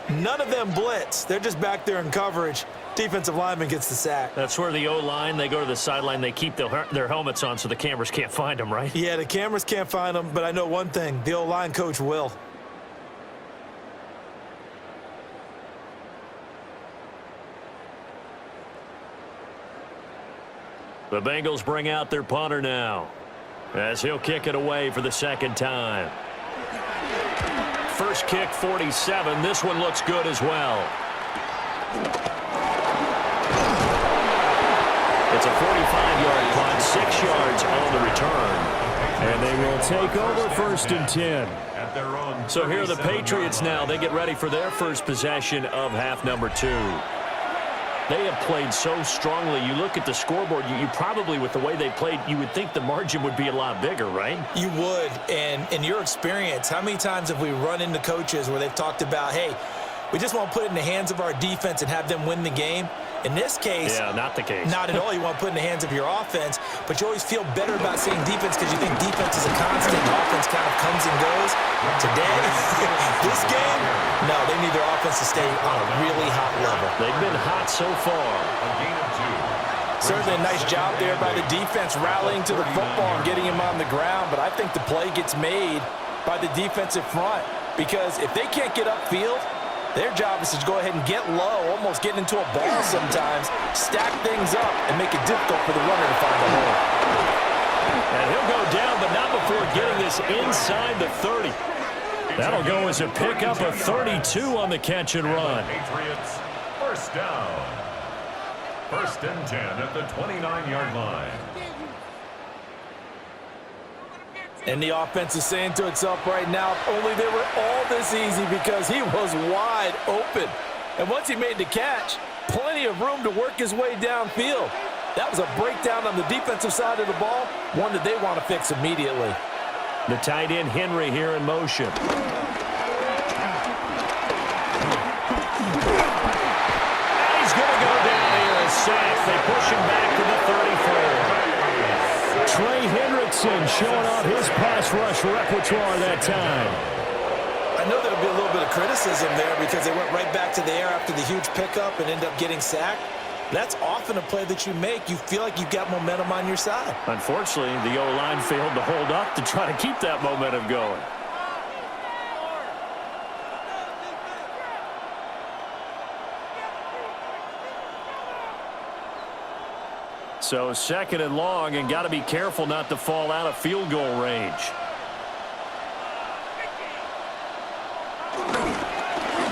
[SPEAKER 3] None of them blitz. They're just back there in coverage. Defensive lineman gets the sack.
[SPEAKER 2] That's where the O-line, they go to the sideline, they keep their helmets on so the cameras can't find them, right?
[SPEAKER 3] Yeah, the cameras can't find them, but I know one thing. The O-line coach will.
[SPEAKER 2] The Bengals bring out their punter now as he'll kick it away for the second time. First kick, 47. This one looks good as well. It's a 45-yard punt, 6 yards on the return.
[SPEAKER 1] And they will take over 1st and 10.
[SPEAKER 2] So here are the Patriots now. They get ready for their first possession of half number 2. They have played so strongly. You look at the scoreboard, you probably, with the way they played, you would think the margin would be a lot bigger, right?
[SPEAKER 3] You would. And in your experience, how many times have we run into coaches where they've talked about, hey, we just want to put it in the hands of our defense and have them win the game? In this case,
[SPEAKER 2] yeah, not the case.
[SPEAKER 3] Not at all. You want to put it in the hands of your offense, but you always feel better about saying defense because you think defense is a constant. Offense kind of comes and goes. Today, this game, no, they need their offense to stay on a really hot level.
[SPEAKER 2] They've been hot so far.
[SPEAKER 3] Certainly a nice job there by the defense rallying to the football and getting him on the ground, but I think the play gets made by the defensive front because if they can't get upfield, their job is to go ahead and get low, almost get into a ball sometimes, stack things up, and make it difficult for the runner to find the hole.
[SPEAKER 1] And he'll go down, but not before getting this inside the 30. That'll go as a pickup of 32 on the catch and run.
[SPEAKER 4] Patriots, first down. 1st and 10 at the 29-yard line.
[SPEAKER 3] And the offense is saying to itself right now, if only they were all this easy because he was wide open. And once he made the catch, plenty of room to work his way downfield. That was a breakdown on the defensive side of the ball, one that they want to fix immediately.
[SPEAKER 2] The tight end Henry here in motion. And he's going to go down here as sacked. They push him back to the 34.
[SPEAKER 1] Trey Hendrickson showing off his pass rush repertoire that time.
[SPEAKER 3] I know there'll be a little bit of criticism there because they went right back to the air after the huge pickup and ended up getting sacked. That's often a play that you make. You feel like you've got momentum on your side.
[SPEAKER 2] Unfortunately, the O-line failed to hold up to try to keep that momentum going. So second and long, and got to be careful not to fall out of field goal range.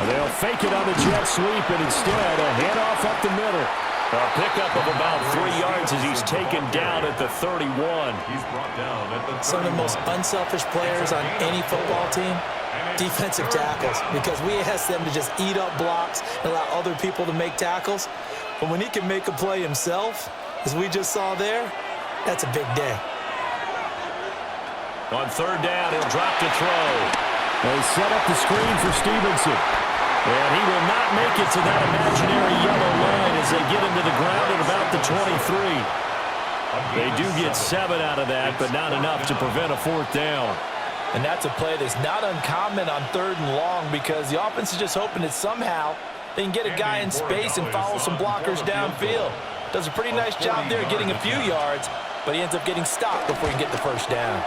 [SPEAKER 1] They'll fake it on the jet sweep, and instead a handoff up the middle.
[SPEAKER 2] A pickup of about 3 yards as he's taken down at the 31.
[SPEAKER 4] He's brought down at the 31.
[SPEAKER 3] Some of the most unselfish players on any football team, defensive tackles, because we ask them to just eat up blocks and allow other people to make tackles. But when he can make a play himself, as we just saw there, that's a big day.
[SPEAKER 2] On third down, he'll drop to throw.
[SPEAKER 1] They set up the screen for Stevenson.
[SPEAKER 2] And he will not make it to that imaginary yellow line as they get him to the ground at about the 23. They do get 7 out of that, but not enough to prevent a fourth down.
[SPEAKER 3] And that's a play that's not uncommon on third and long because the offense is just hoping that somehow they can get a guy in space and follow some blockers downfield. Does a pretty nice job there getting a few yards, but he ends up getting stopped before he can get the first down.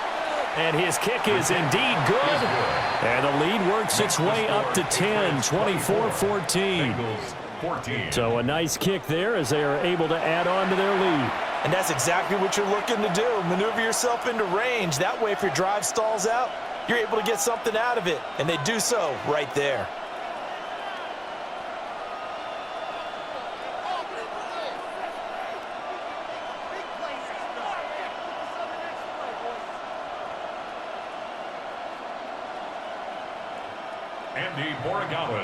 [SPEAKER 2] And his kick is indeed good.
[SPEAKER 1] And the lead works its way up to 10, 24-14. So a nice kick there as they are able to add on to their lead.
[SPEAKER 3] And that's exactly what you're looking to do. Maneuver yourself into range. That way, if your drive stalls out, you're able to get something out of it. And they do so right there.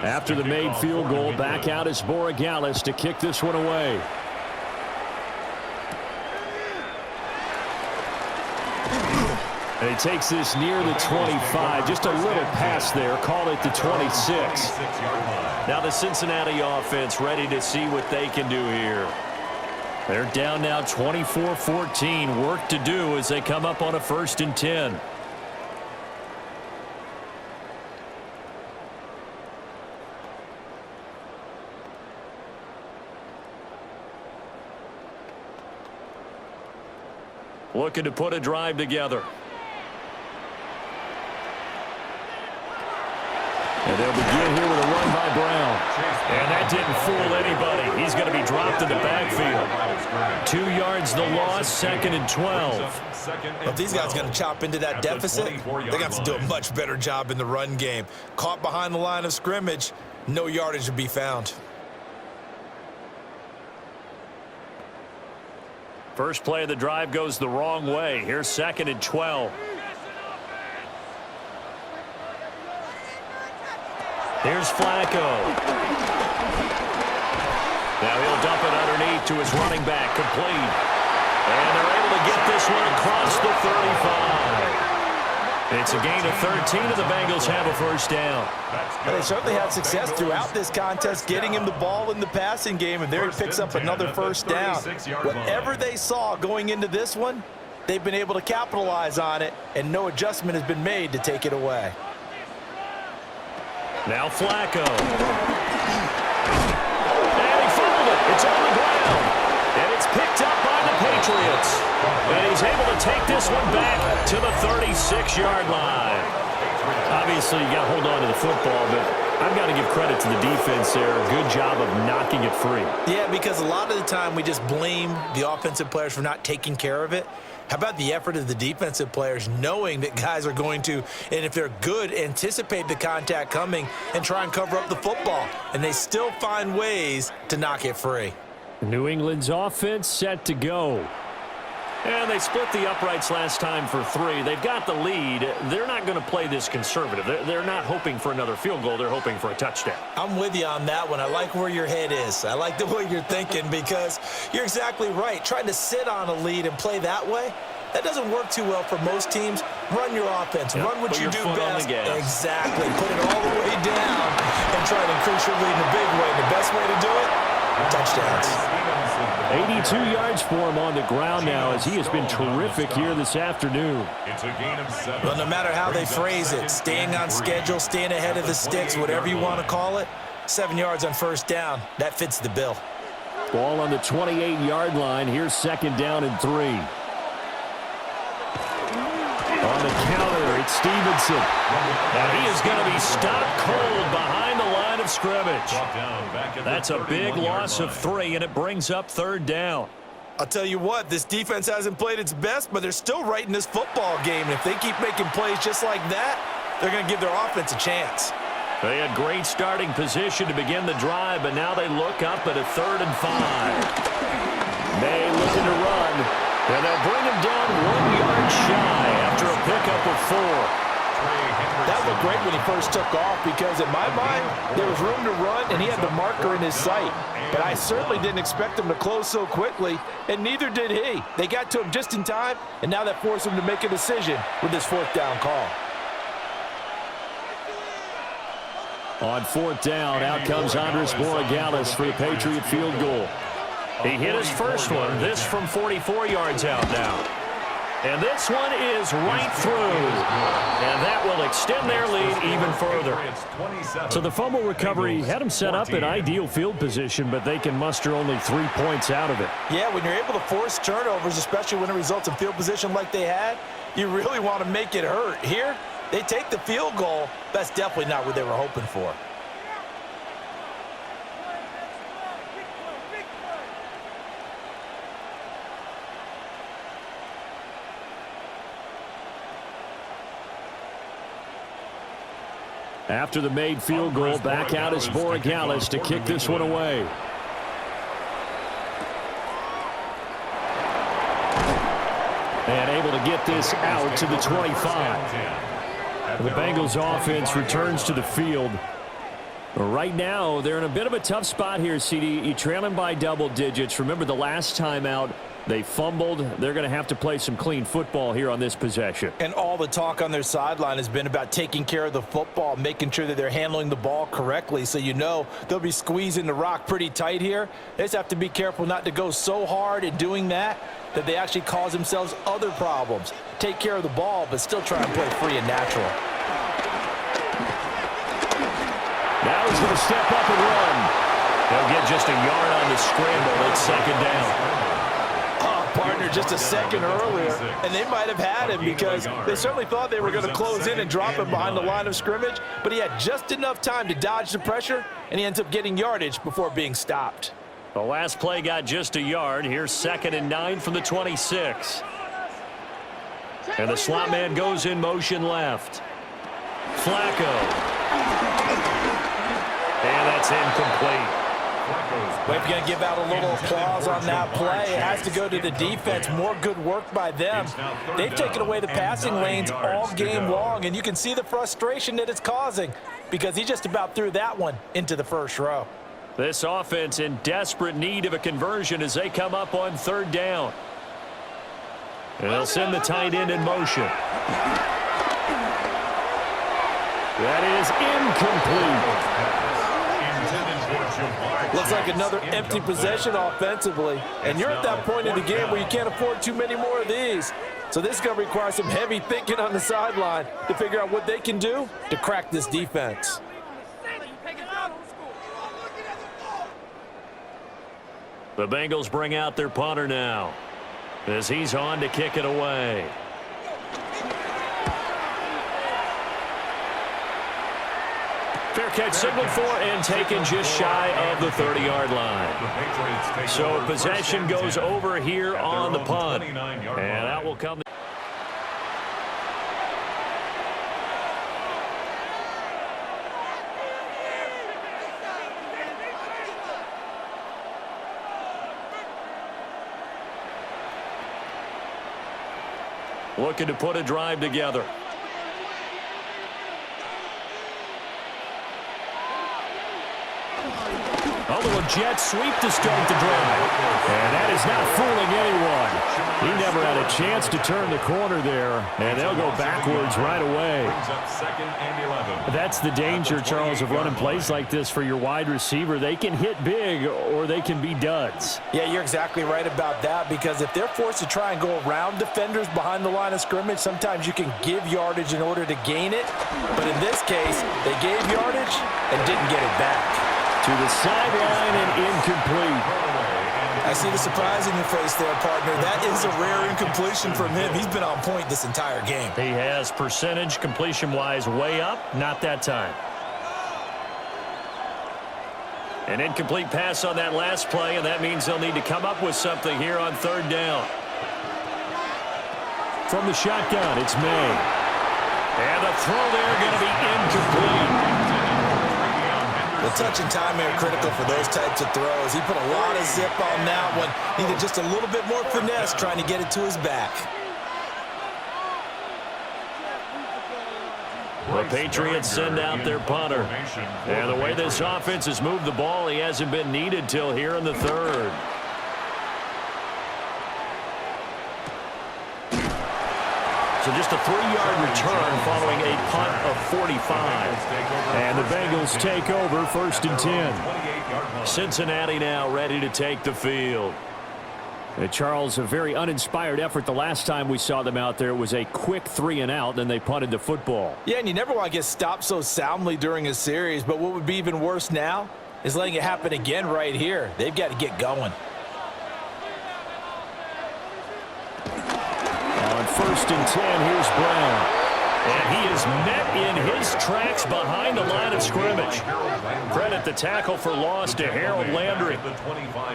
[SPEAKER 1] After the made field goal, back out is Borregales to kick this one away. And he takes this near the 25. Just a little pass there. Call it the 26.
[SPEAKER 2] Now the Cincinnati offense ready to see what they can do here. They're down now 24-14. Work to do as they come up on a 1st and 10. Looking to put a drive together.
[SPEAKER 1] And they'll begin here with a run by Brown.
[SPEAKER 2] And that didn't fool anybody. He's going to be dropped in the backfield. 2 yards the loss, 2nd and 12.
[SPEAKER 3] If these guys are going to chop into that deficit, they're going to have to do a much better job in the run game. Caught behind the line of scrimmage, no yardage to be found.
[SPEAKER 2] First play of the drive goes the wrong way. Here's 2nd and 12. Here's Flacco. Now he'll dump it underneath to his running back, complete. And they're able to get this one across the 35. It's a gain of 13, and the Bengals have a first down.
[SPEAKER 3] Well, they certainly had success throughout this contest, getting him the ball in the passing game, and there he picks up another first down. Whatever they saw going into this one, they've been able to capitalize on it, and no adjustment has been made to take it away.
[SPEAKER 2] Now Flacco. And he fumbled it. It's on the ground. And it's picked up by the Patriots. And he's able to take this one back to the 36-yard line. Obviously, you got to hold on to the football, but I've got to give credit to the defense there. Good job of knocking it free.
[SPEAKER 3] Yeah, because a lot of the time we just blame the offensive players for not taking care of it. How about the effort of the defensive players knowing that guys are going to, and if they're good, anticipate the contact coming and try and cover up the football. And they still find ways to knock it free.
[SPEAKER 1] New England's offense set to go.
[SPEAKER 2] And they split the uprights last time for 3. They've got the lead. They're not going to play this conservative. They're not hoping for another field goal. They're hoping for a touchdown.
[SPEAKER 3] I'm with you on that one. I like where your head is. I like the way you're thinking because you're exactly right. Trying to sit on a lead and play that way, that doesn't work too well for most teams. Run your offense.
[SPEAKER 2] Yep.
[SPEAKER 3] Run what you do best.
[SPEAKER 2] Exactly.
[SPEAKER 3] Put it all the way down and try to increase your lead in a big way. The best way to do it, touchdowns.
[SPEAKER 1] 82 yards for him on the ground now as he has been terrific here this afternoon.
[SPEAKER 4] It's a gain of 7.
[SPEAKER 3] Well, no matter how they phrase it, staying on schedule, staying ahead of the sticks, whatever you want to call it, 7 yards on first down, that fits the bill.
[SPEAKER 1] Ball on the 28-yard line. Here's 2nd down and 3. On the counter, it's Stevenson.
[SPEAKER 2] Now he is going to be stopped cold behind the line of scrimmage. That's a big loss of 3, and it brings up 3rd down.
[SPEAKER 3] I'll tell you what, this defense hasn't played its best, but they're still right in this football game. And if they keep making plays just like that, they're going to give their offense a chance.
[SPEAKER 2] They had great starting position to begin the drive, but now they look up at a 3rd and 5.
[SPEAKER 1] May looking to run.
[SPEAKER 2] And they'll bring him down 1 yard shy after a pickup of 4.
[SPEAKER 3] That looked great when he first took off because, in my mind, there was room to run and he had the marker in his sight. But I certainly didn't expect him to close so quickly, and neither did he. They got to him just in time, and now that forced him to make a decision with this 4th down call.
[SPEAKER 1] On 4th down, out comes Andres Borregales for the Patriot field goal.
[SPEAKER 2] He hit his first one, this from 44 yards out now. And this one is right through. And that will extend their lead even further.
[SPEAKER 1] So the fumble recovery had them set up in ideal field position, but they can muster only 3 points out of it.
[SPEAKER 3] Yeah, when you're able to force turnovers, especially when it results in field position like they had, you really want to make it hurt. Here, they take the field goal. That's definitely not what they were hoping for.
[SPEAKER 1] After the made field goal, back out is Borregales to kick this one away. And able to get this out to the 25. The Bengals offense returns to the field. Right now, they're in a bit of a tough spot here, CD. You trail them by double digits. Remember the last time out, they fumbled. They're going to have to play some clean football here on this possession.
[SPEAKER 3] And all the talk on their sideline has been about taking care of the football, making sure that they're handling the ball correctly. So you know they'll be squeezing the rock pretty tight here. They just have to be careful not to go so hard in doing that they actually cause themselves other problems. Take care of the ball, but still try and play free and natural.
[SPEAKER 1] Now he's going to step up and run.
[SPEAKER 2] They'll get just a yard on the scramble. It's 2nd down.
[SPEAKER 3] Partner just a second earlier, and they might have had him because they certainly thought they were going to close in and drop him behind the line of scrimmage, but he had just enough time to dodge the pressure, and he ends up getting yardage before being stopped.
[SPEAKER 2] The last play got just a yard. Here's 2nd and 9 from the 26. And the slot man goes in motion left. Flacco. And that's incomplete.
[SPEAKER 3] But if you're going to give out a little applause on that play, it has to go to the defense. More good work by them. They've taken away the passing lanes all game long, and you can see the frustration that it's causing because he just about threw that one into the first row.
[SPEAKER 2] This offense in desperate need of a conversion as they come up on 3rd down. And they'll send the tight end in motion.
[SPEAKER 1] That is incomplete.
[SPEAKER 3] Looks like another empty possession offensively. And you're at that point in the game where you can't afford too many more of these. So this is going to require some heavy thinking on the sideline to figure out what they can do to crack this defense.
[SPEAKER 2] The Bengals bring out their punter now as he's on to kick it away. Fair catch signaled for and taken just shy of the 30-yard line. So possession goes over here on the punt. And that will come. looking to put a drive together. A little jet sweep to start the drive.
[SPEAKER 1] And that is not fooling anyone. He never had a chance to turn the corner there, and they'll go backwards right away. That's the danger, Charles, of running plays like this for your wide receiver. They can hit big or they can be duds.
[SPEAKER 3] Yeah, you're exactly right about that, because if they're forced to try and go around defenders behind the line of scrimmage, sometimes you can give yardage in order to gain it. But in this case, they gave yardage and didn't get it back.
[SPEAKER 1] To the sideline and incomplete.
[SPEAKER 3] I see the surprise in your face there, partner. That is a rare incompletion from him. He's been on point this entire game.
[SPEAKER 2] He has percentage completion-wise way up, not that time. An incomplete pass on that last play, and that means they'll need to come up with something here on third down.
[SPEAKER 1] From the shotgun, it's May.
[SPEAKER 2] And the throw there going to be incomplete.
[SPEAKER 3] The touch and timing are critical for those types of throws. He put a lot of zip on that one. Needed just a little bit more finesse trying to get it to his back.
[SPEAKER 2] The Patriots send out their punter. And the way this offense has moved the ball, he hasn't been needed till here in the third. So just a 3-yard return following a punt of 45.
[SPEAKER 1] And the Bengals take over 1st and 10.
[SPEAKER 2] Cincinnati now ready to take the field.
[SPEAKER 1] Charles, a very uninspired effort the last time we saw them out there. It was a quick 3-and-out, then they punted the football.
[SPEAKER 3] Yeah, and you never want to get stopped so soundly during a series, but what would be even worse now is letting it happen again right here. They've got to get going.
[SPEAKER 1] On 1st and 10, here's Brown.
[SPEAKER 2] And he is met in his tracks behind the line of scrimmage. Credit the tackle for loss to Harold Landry.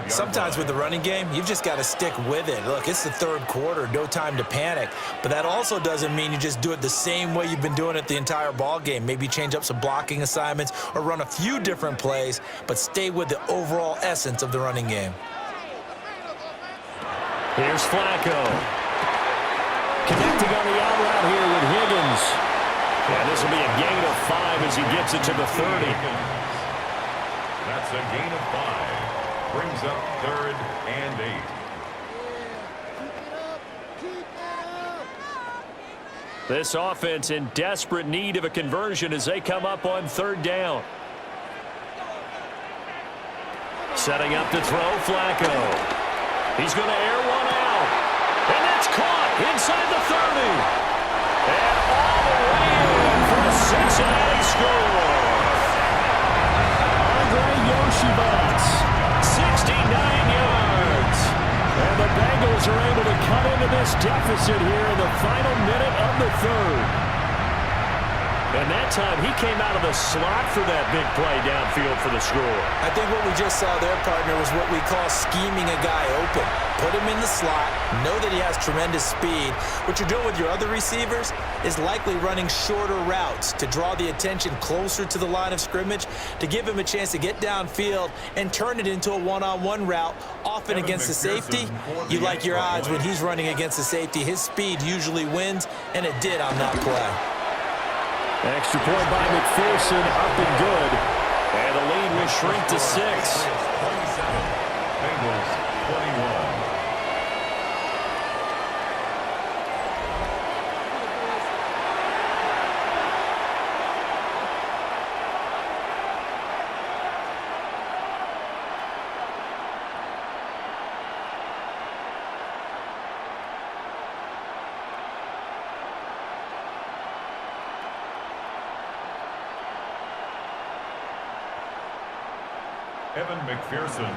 [SPEAKER 3] Sometimes with the running game, you've just got to stick with it. Look, it's the third quarter, no time to panic. But that also doesn't mean you just do it the same way you've been doing it the entire ball game. Maybe change up some blocking assignments or run a few different plays, but stay with the overall essence of the running game.
[SPEAKER 2] Here's Flacco.
[SPEAKER 1] Connecting on the out route here with Higgins.
[SPEAKER 2] And this will be a gain of 5 as he gets it to the 30.
[SPEAKER 4] That's a gain of 5. Brings up 3rd and 8.
[SPEAKER 2] This offense in desperate need of a conversion as they come up on 3rd down. Setting up to throw, Flacco. He's going to air one out. And that's caught inside the 30. And all the way in for a Cincinnati score.
[SPEAKER 1] Andre Yoshibats,
[SPEAKER 2] 69 yards.
[SPEAKER 1] and the Bengals are able to cut into this deficit here in the final minute of the third.
[SPEAKER 2] And that time he came out of the slot for that big play downfield for the score.
[SPEAKER 3] I think what we just saw there, partner, was what we call scheming a guy open. Put him in the slot, know that he has tremendous speed. What you're doing with your other receivers is likely running shorter routes to draw the attention closer to the line of scrimmage, to give him a chance to get downfield and turn it into a one-on-one route, often against the safety. You like your odds when he's running against the safety. His speed usually wins, and it did on that play.
[SPEAKER 1] Extra point by McPherson, up and good.
[SPEAKER 2] And the lead will shrink to 6.
[SPEAKER 4] 27. Bengals 21.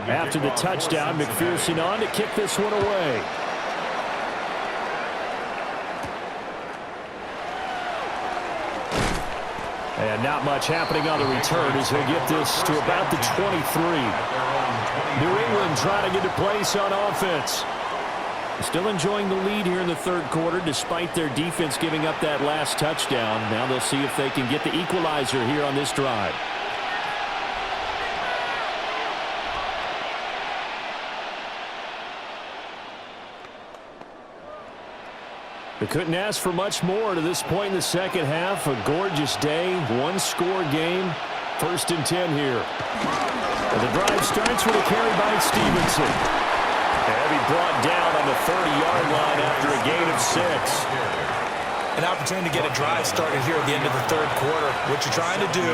[SPEAKER 1] After the touchdown, McPherson on to kick this one away. And not much happening on the return as he'll get this to about the 23. New England trying to get a place on offense. Still enjoying the lead here in the third quarter despite their defense giving up that last touchdown. Now they'll see if they can get the equalizer here on this drive. We couldn't ask for much more to this point in the second half. A gorgeous day, one-score game. 1st and 10 here. And the drive starts with a carry by Stevenson. And he brought down on the 30-yard line after a gain of 6.
[SPEAKER 3] An opportunity to get a drive started here at the end of the third quarter. What you're trying to do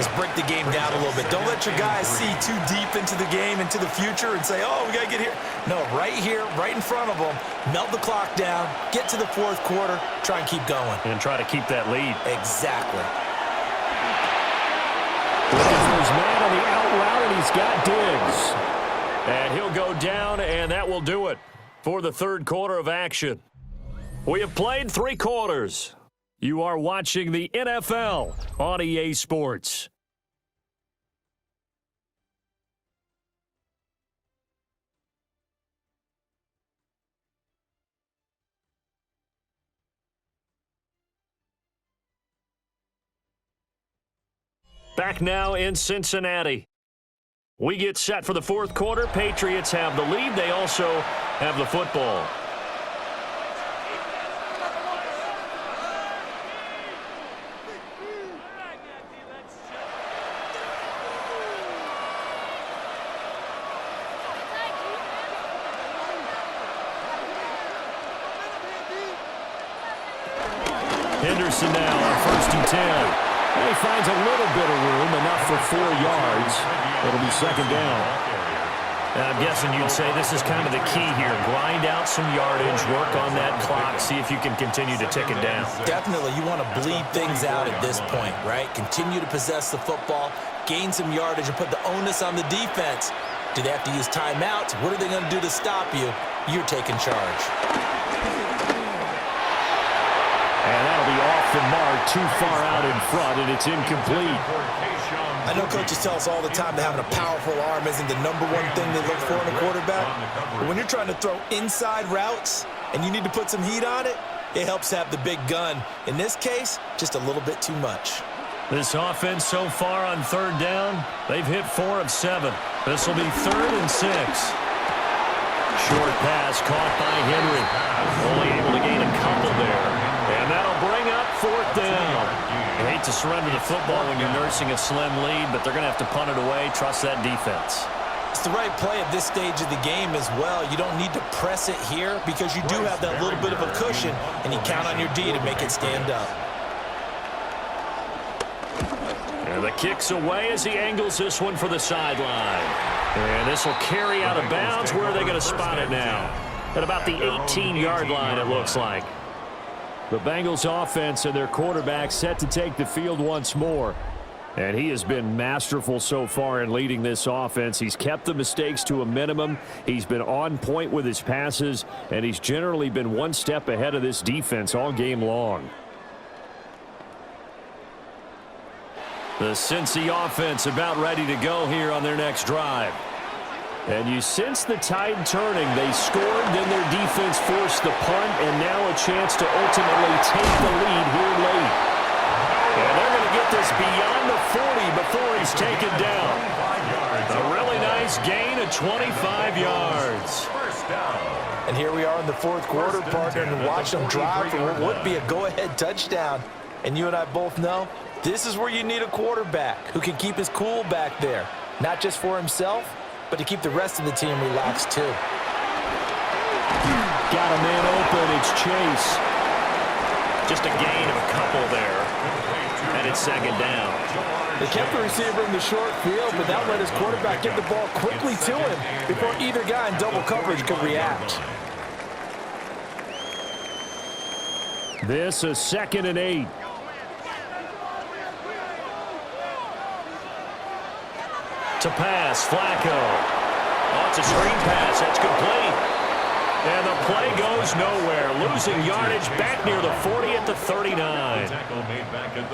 [SPEAKER 3] is break the game down a little bit. Don't let your guys see too deep into the game, into the future, and say, oh, we got to get here. No, right here, right in front of them, melt the clock down, get to the fourth quarter, try and keep going.
[SPEAKER 1] And try to keep that lead.
[SPEAKER 3] Exactly.
[SPEAKER 1] Looking for his man on the out route, and he's got Diggs. And he'll go down, and that will do it for the third quarter of action. We have played 3 quarters. You are watching the NFL on EA Sports. Back now in Cincinnati. We get set for the fourth quarter. Patriots have the lead. They also have the football. Henderson now on 1st and 10. And he finds a little bit of room, enough for 4 yards. It'll be 2nd down.
[SPEAKER 2] And I'm guessing you'd say this is kind of the key here. Grind out some yardage, work on that clock, see if you can continue to tick it down.
[SPEAKER 3] Definitely, you want to bleed things out at this point, right? Continue to possess the football, gain some yardage, and put the onus on the defense. Do they have to use timeouts? What are they going to do to stop you? You're taking charge.
[SPEAKER 1] And that'll be off the mark, too far out in front, and it's incomplete.
[SPEAKER 3] I know coaches tell us all the time that having a powerful arm isn't the #1 thing they look for in a quarterback. But when you're trying to throw inside routes and you need to put some heat on it, it helps have the big gun. In this case, just a little bit too much.
[SPEAKER 1] This offense so far on 3rd down, they've hit 4 of 7. This will be 3rd and 6. Short pass caught by Henry. Only able to gain a couple there. And that'll bring up 4th down. You hate to surrender the football when you're nursing a slim lead, but they're going to have to punt it away. Trust that defense.
[SPEAKER 3] It's the right play at this stage of the game as well. You don't need to press it here because you do have that little bit of a cushion, and you count on your D to make it stand up.
[SPEAKER 1] And the kick's away as he angles this one for the sideline. And this will carry out of bounds. Where are they going to spot it now? At about the 18-yard line, it looks like. The Bengals offense and their quarterback set to take the field once more. And he has been masterful so far in leading this offense. He's kept the mistakes to a minimum. He's been on point with his passes, and he's generally been one step ahead of this defense all game long. The Cincy offense about ready to go here on their next drive. And you sense the tide turning. They scored, then their defense forced the punt, and now a chance to ultimately take the lead here late. And they're going to get this beyond the 40 before he's taken down. A really nice gain of 25 yards.
[SPEAKER 3] And here we are in the fourth quarter, partner, and watch them drive for what would be a go-ahead touchdown. And you and I both know this is where you need a quarterback who can keep his cool back there, not just for himself, but to keep the rest of the team relaxed too.
[SPEAKER 1] Got a man open. It's Chase.
[SPEAKER 2] Just a gain of a couple there. And it's 2nd down.
[SPEAKER 3] They kept the receiver in the short field, but that let his quarterback get the ball quickly to him before either guy in double coverage could react.
[SPEAKER 1] This is 2nd and 8. To pass, Flacco. Oh, it's a screen pass. That's complete. And the play goes nowhere. Losing yardage back near the 40 at the 39.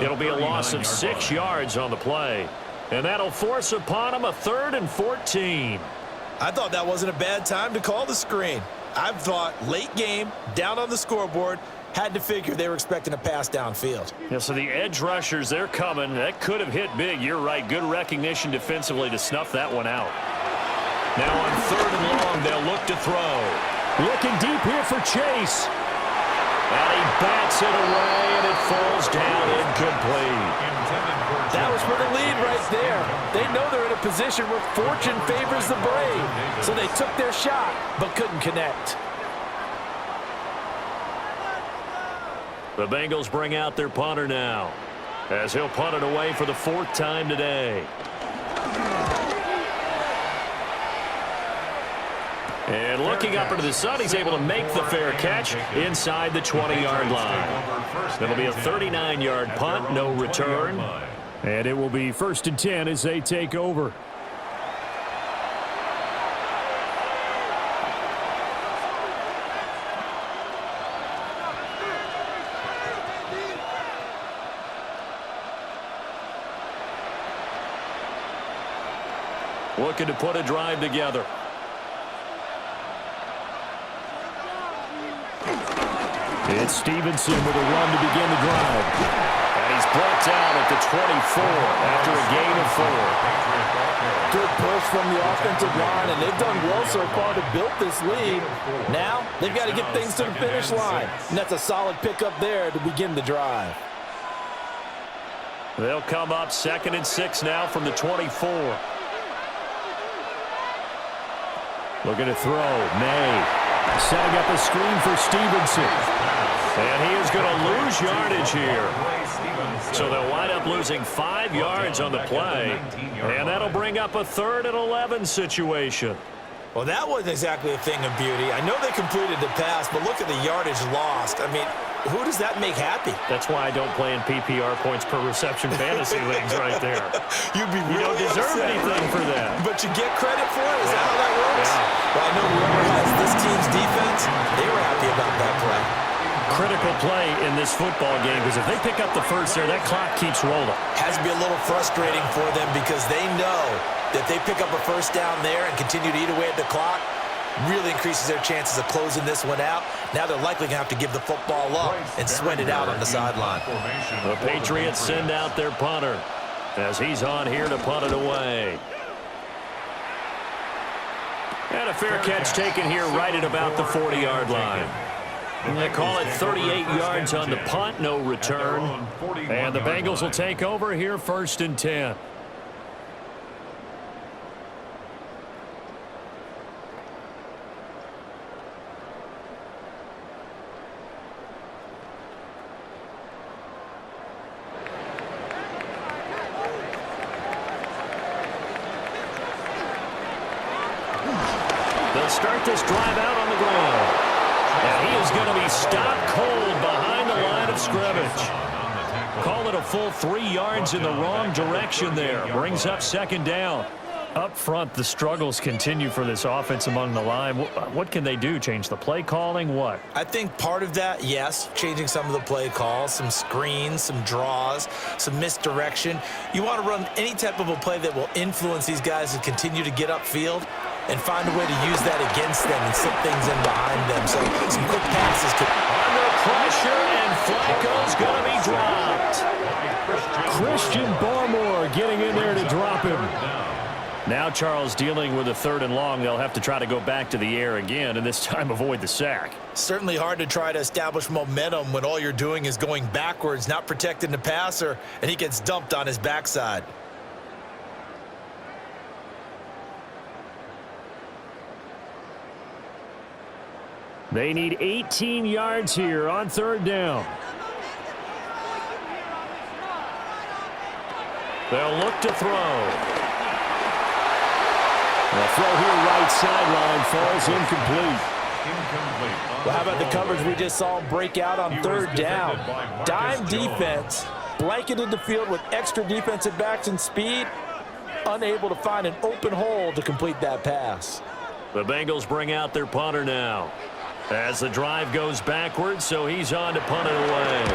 [SPEAKER 1] It'll be a loss of 6 yards on the play. And that'll force upon him a 3rd and 14.
[SPEAKER 3] I thought that wasn't a bad time to call the screen. I've thought late game, down on the scoreboard, had to figure they were expecting a pass downfield.
[SPEAKER 1] Yeah, so the edge rushers, they're coming. That could have hit big. You're right. Good recognition defensively to snuff that one out. Now on 3rd and long, they'll look to throw. Looking deep here for Chase.
[SPEAKER 2] And he bats it away, and it falls down incomplete.
[SPEAKER 3] That was for the lead right there. They know they're in a position where fortune favors the brave. So they took their shot, but couldn't connect.
[SPEAKER 2] The Bengals bring out their punter now, as he'll punt it away for the 4th time today. And looking up into the sun, he's able to make the fair catch inside the 20-yard line. That'll be a 39-yard punt, no return.
[SPEAKER 1] And it will be 1st and 10 as they take over.
[SPEAKER 2] Looking to put a drive together.
[SPEAKER 1] It's Stevenson with a run to begin the drive.
[SPEAKER 2] And he's brought down at the 24 after a gain of 4.
[SPEAKER 3] Good push from the offensive line, and they've done well so far to build this lead. Now, they've got to get things to the finish line, and that's a solid pickup there to begin the drive.
[SPEAKER 2] They'll come up 2nd and 6 now from the 24.
[SPEAKER 1] Looking to throw. May setting up a screen for Stevenson.
[SPEAKER 2] And he is going to lose yardage here. So they'll wind up losing 5 yards on the play. And that'll bring up a 3rd and 11 situation.
[SPEAKER 3] Well, that wasn't exactly a thing of beauty. I know they completed the pass, but look at the yardage lost. I mean, who does that make happy?
[SPEAKER 2] That's why I don't play in PPR points per reception fantasy leagues right there.
[SPEAKER 3] You'd be
[SPEAKER 2] You don't deserve
[SPEAKER 3] upset.
[SPEAKER 2] anything for that.
[SPEAKER 3] But you get credit for it? Is that how that works?
[SPEAKER 2] Yeah.
[SPEAKER 3] Well, I know whoever has this team's defense, they were happy about that play.
[SPEAKER 2] Critical play in this football game, because if they pick up the first there, that clock keeps rolling.
[SPEAKER 3] Has to be a little frustrating for them because they know that they pick up a first down there and continue to eat away at the clock, really increases their chances of closing this one out. Now they're likely going to have to give the football up and sweat it out on the sideline.
[SPEAKER 2] The Patriots send out their punter as he's on here to punt it away. And a fair catch taken here right at about the 40-yard line. And they call it 38 yards on the punt, no return. And the Bengals will take over here 1st and 10. They'll start this drive out on the ground. And he is going to be stopped cold behind the line of scrimmage. Call it a full 3 yards in the wrong direction there. Brings up 2nd down.
[SPEAKER 1] Up front, the struggles continue for this offense among the line. What can they do? Change the play calling? What?
[SPEAKER 3] I think part of that, yes, changing some of the play calls, some screens, some draws, some misdirection. You want to run any type of a play that will influence these guys to continue to get upfield and find a way to use that against them and slip things in behind them. So some quick passes could...
[SPEAKER 2] Under pressure, and Flacco's going to be dropped.
[SPEAKER 1] Christian Barmore getting in there to drop him. Now Charles dealing with a 3rd and long. They'll have to try to go back to the air again, and this time avoid the sack.
[SPEAKER 3] Certainly hard to try to establish momentum when all you're doing is going backwards, not protecting the passer, and he gets dumped on his backside.
[SPEAKER 1] They need 18 yards here on 3rd down.
[SPEAKER 2] They'll look to throw.
[SPEAKER 1] The throw here right sideline falls incomplete.
[SPEAKER 3] Well, how about the coverage we just saw break out on 3rd down? Dime defense, blanketed the field with extra defensive backs and speed, unable to find an open hole to complete that pass.
[SPEAKER 2] The Bengals bring out their punter now as the drive goes backwards, so he's on to punt it away.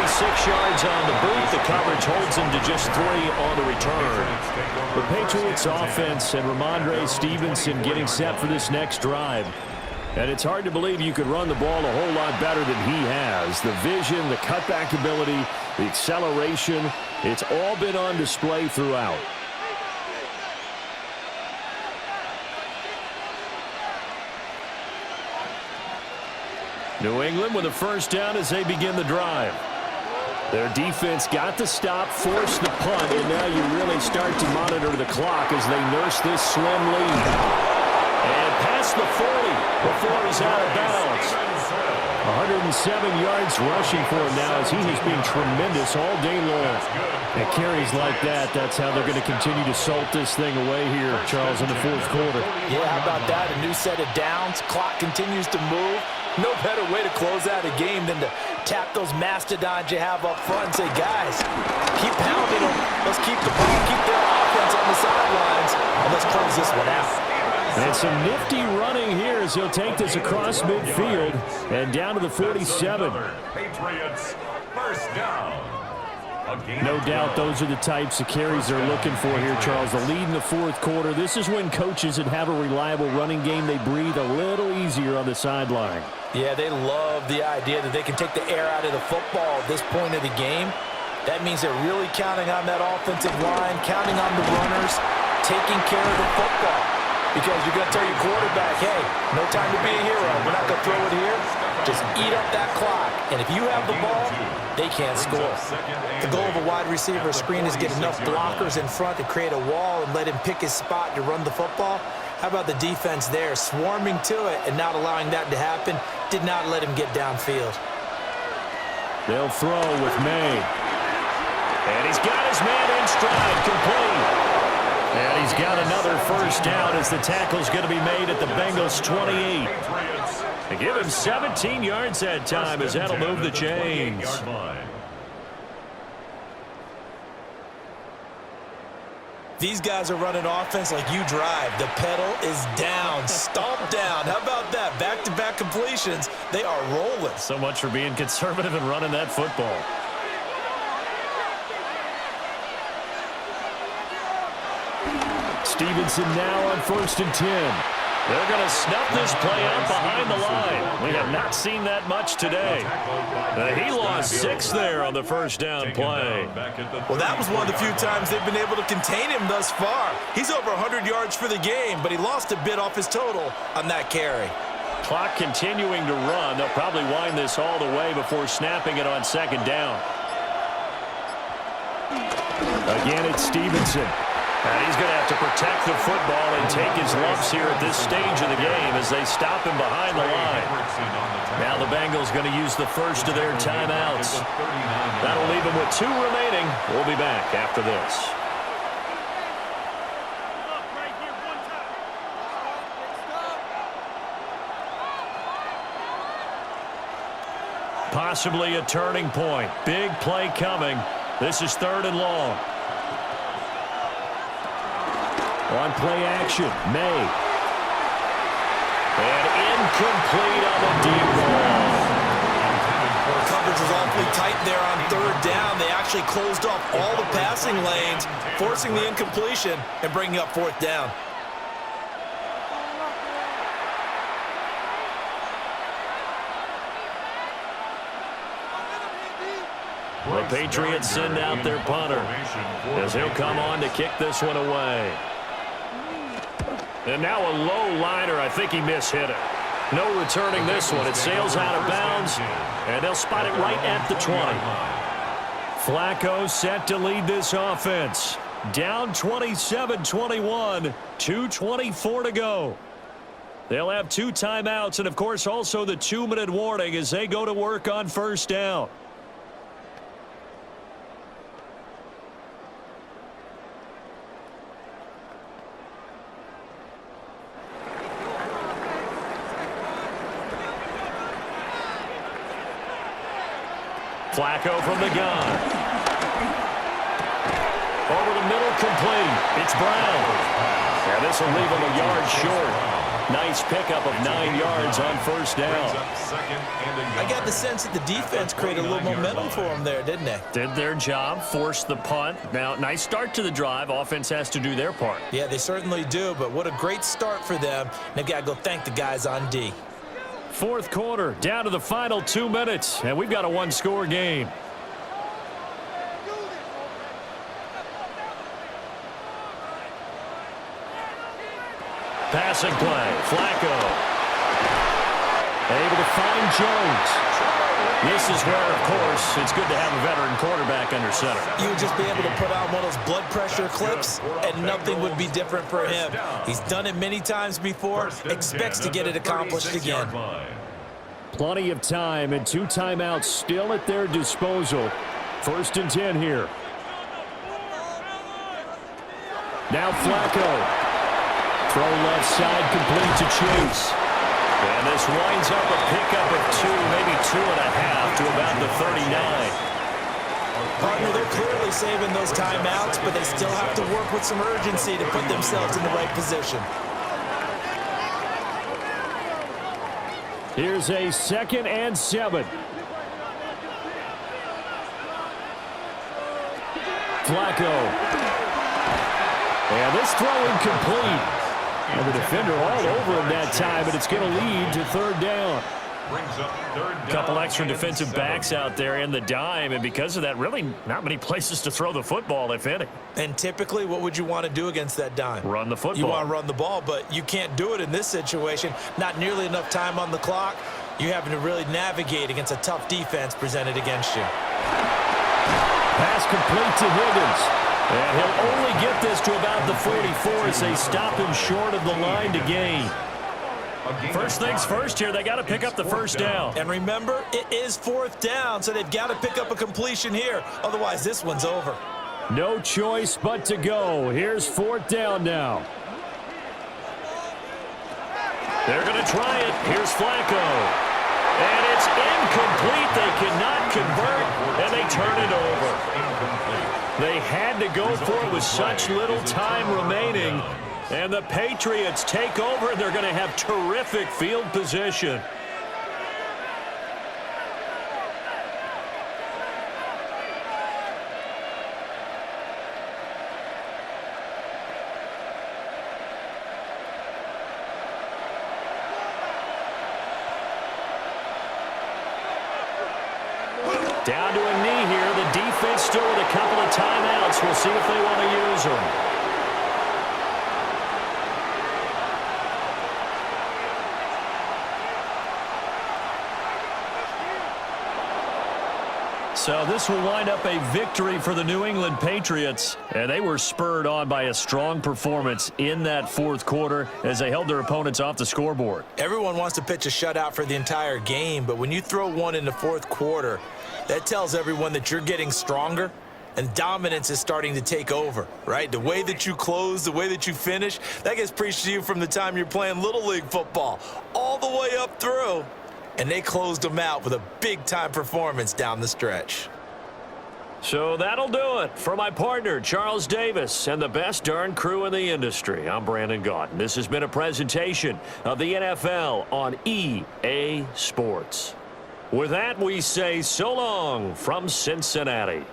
[SPEAKER 2] Six yards on the boot. The coverage holds him to just 3 on the return.
[SPEAKER 1] The Patriots offense and Ramondre Stevenson getting set for this next drive. And it's hard to believe you could run the ball a whole lot better than he has. The vision, the cutback ability, the acceleration, it's all been on display throughout. New England with a first down as they begin the drive. Their defense got the stop, forced the punt, and now you really start to monitor the clock as they nurse this slim lead. And past the 40 before he's out of bounds. 107 yards rushing for him now as he has been tremendous all day long. And carries like that, that's how they're going to continue to salt this thing away here, Charles, in the fourth quarter.
[SPEAKER 3] Yeah, how about that? A new set of downs. Clock continues to move. No better way to close out a game than to tap those mastodons you have up front and say, guys, keep pounding them. Let's keep the ball, keep their offense on the sidelines, and let's close this one out.
[SPEAKER 1] And some nifty running here as he'll take this across midfield and down to the 47.
[SPEAKER 4] Patriots, first down.
[SPEAKER 1] No doubt those are the types of carries they're looking for here, Charles. The lead in the fourth quarter. This is when coaches that have a reliable running game, they breathe a little easier on the sideline.
[SPEAKER 3] Yeah, they love the idea that they can take the air out of the football at this point of the game. That means they're really counting on that offensive line, counting on the runners, taking care of the football. Because you're going to tell your quarterback, hey, no time to be a hero. We're not going to throw it here. Just eat up that clock. And if you have the ball, they can't score. The goal of a wide receiver screen is get enough blockers in front to create a wall and let him pick his spot to run the football. How about the defense there, swarming to it and not allowing that to happen? Did not let him get downfield.
[SPEAKER 1] They'll throw with May. And he's got his man in stride, complete. And he's got another first down as the tackle's going to be made at the Bengals' 28. They give him 17 yards that time as that'll move the chains.
[SPEAKER 3] These guys are running offense like you drive. The pedal is down, stomped down. How about that? Back-to-back completions. They are rolling.
[SPEAKER 1] So much for being conservative and running that football. Stevenson now on 1st and 10. They're going to snuff this play out behind the line. We have not seen that much today. He lost 6 there on the first down play.
[SPEAKER 3] Well, that was one of the few times they've been able to contain him thus far. He's over 100 yards for the game, but he lost a bit off his total on that carry.
[SPEAKER 1] Clock continuing to run. They'll probably wind this all the way before snapping it on 2nd down. Again, it's Stevenson. And he's going to have to protect the football and take his lumps here at this stage of the game as they stop him behind the line. Now the Bengals going to use the first of their timeouts. That'll leave them with 2 remaining. We'll be back after this. Possibly a turning point. Big play coming. This is 3rd and long. On play action, May. And incomplete on the deep ball.
[SPEAKER 3] Coverage was awfully tight there on 3rd down. They actually closed off all the passing lanes, forcing the incompletion and bringing up 4th down.
[SPEAKER 1] The Patriots send out their punter as he'll come on to kick this one away. And now a low liner. I think he mishit it. No returning this one. It sails out of bounds, and they'll spot it right at the 20. Flacco set to lead this offense. Down 27-21, 2:24 to go. They'll have 2 timeouts and, of course, also the 2-minute warning as they go to work on 1st down. Flacco from the gun. Over the middle, complete. It's Brown. And this will leave him a yard short. Nice pickup of 9 yards on 1st down.
[SPEAKER 3] I got the sense that the defense created a little momentum for them there, didn't they?
[SPEAKER 1] Did their job, forced the punt. Now, nice start to the drive. Offense has to do their part.
[SPEAKER 3] Yeah, they certainly do, but what a great start for them. They've got to go thank the guys on D.
[SPEAKER 1] 4th quarter, down to the final 2 minutes, and we've got a 1-score game. Passing play, Flacco. Able to find Jones. This is where, of course, it's good to have a veteran quarterback under center.
[SPEAKER 3] You would just be able to put on one of those blood pressure clips, and nothing would be different for him. He's done it many times before, expects to get it accomplished again.
[SPEAKER 1] Plenty of time and 2 timeouts still at their disposal. 1st and 10 here. Now Flacco. Throw left side, complete to Chase. And this winds up a pickup of 2, maybe 2.5 to about the 39.
[SPEAKER 3] Partner, they're clearly saving those timeouts, but they still have to work with some urgency to put themselves in the right position.
[SPEAKER 1] Here's a 2nd and 7. Flacco. And this throw incomplete. And the defender all over him that time, but it's going to lead to 3rd down.
[SPEAKER 2] A couple extra defensive backs out there in the dime, and because of that, really not many places to throw the football, if any.
[SPEAKER 3] And typically, what would you want to do against that dime?
[SPEAKER 2] Run the football.
[SPEAKER 3] You want to run the ball, but you can't do it in this situation. Not nearly enough time on the clock. You're having to really navigate against a tough defense presented against you.
[SPEAKER 1] Pass complete to Higgins. And he'll only get this to about the 44 as they stop him short of the line to gain.
[SPEAKER 2] First things first here, they got to pick up the 1st down.
[SPEAKER 3] And remember, it is 4th down, so they've got to pick up a completion here. Otherwise, this one's over.
[SPEAKER 1] No choice but to go. Here's 4th down now.
[SPEAKER 2] They're going to try it. Here's Flacco. And it's incomplete. They cannot convert, and they turn it over. They had to go for it with such little time remaining. And the Patriots take over. They're going to have terrific field position. Down to a knee here. The defense still with a couple of timeouts. We'll see if they want to use them. So this will wind up a victory for the New England Patriots. And they were spurred on by a strong performance in that 4th quarter as they held their opponents off the scoreboard.
[SPEAKER 3] Everyone wants to pitch a shutout for the entire game, but when you throw one in the 4th quarter, that tells everyone that you're getting stronger and dominance is starting to take over, right? The way that you close, the way that you finish, that gets preached to you from the time you're playing Little League football all the way up through. And they closed them out with a big-time performance down the stretch.
[SPEAKER 2] So that'll do it for my partner, Charles Davis, and the best darn crew in the industry. I'm Brandon Gaudin. This has been a presentation of the NFL on EA Sports. With that, we say so long from Cincinnati.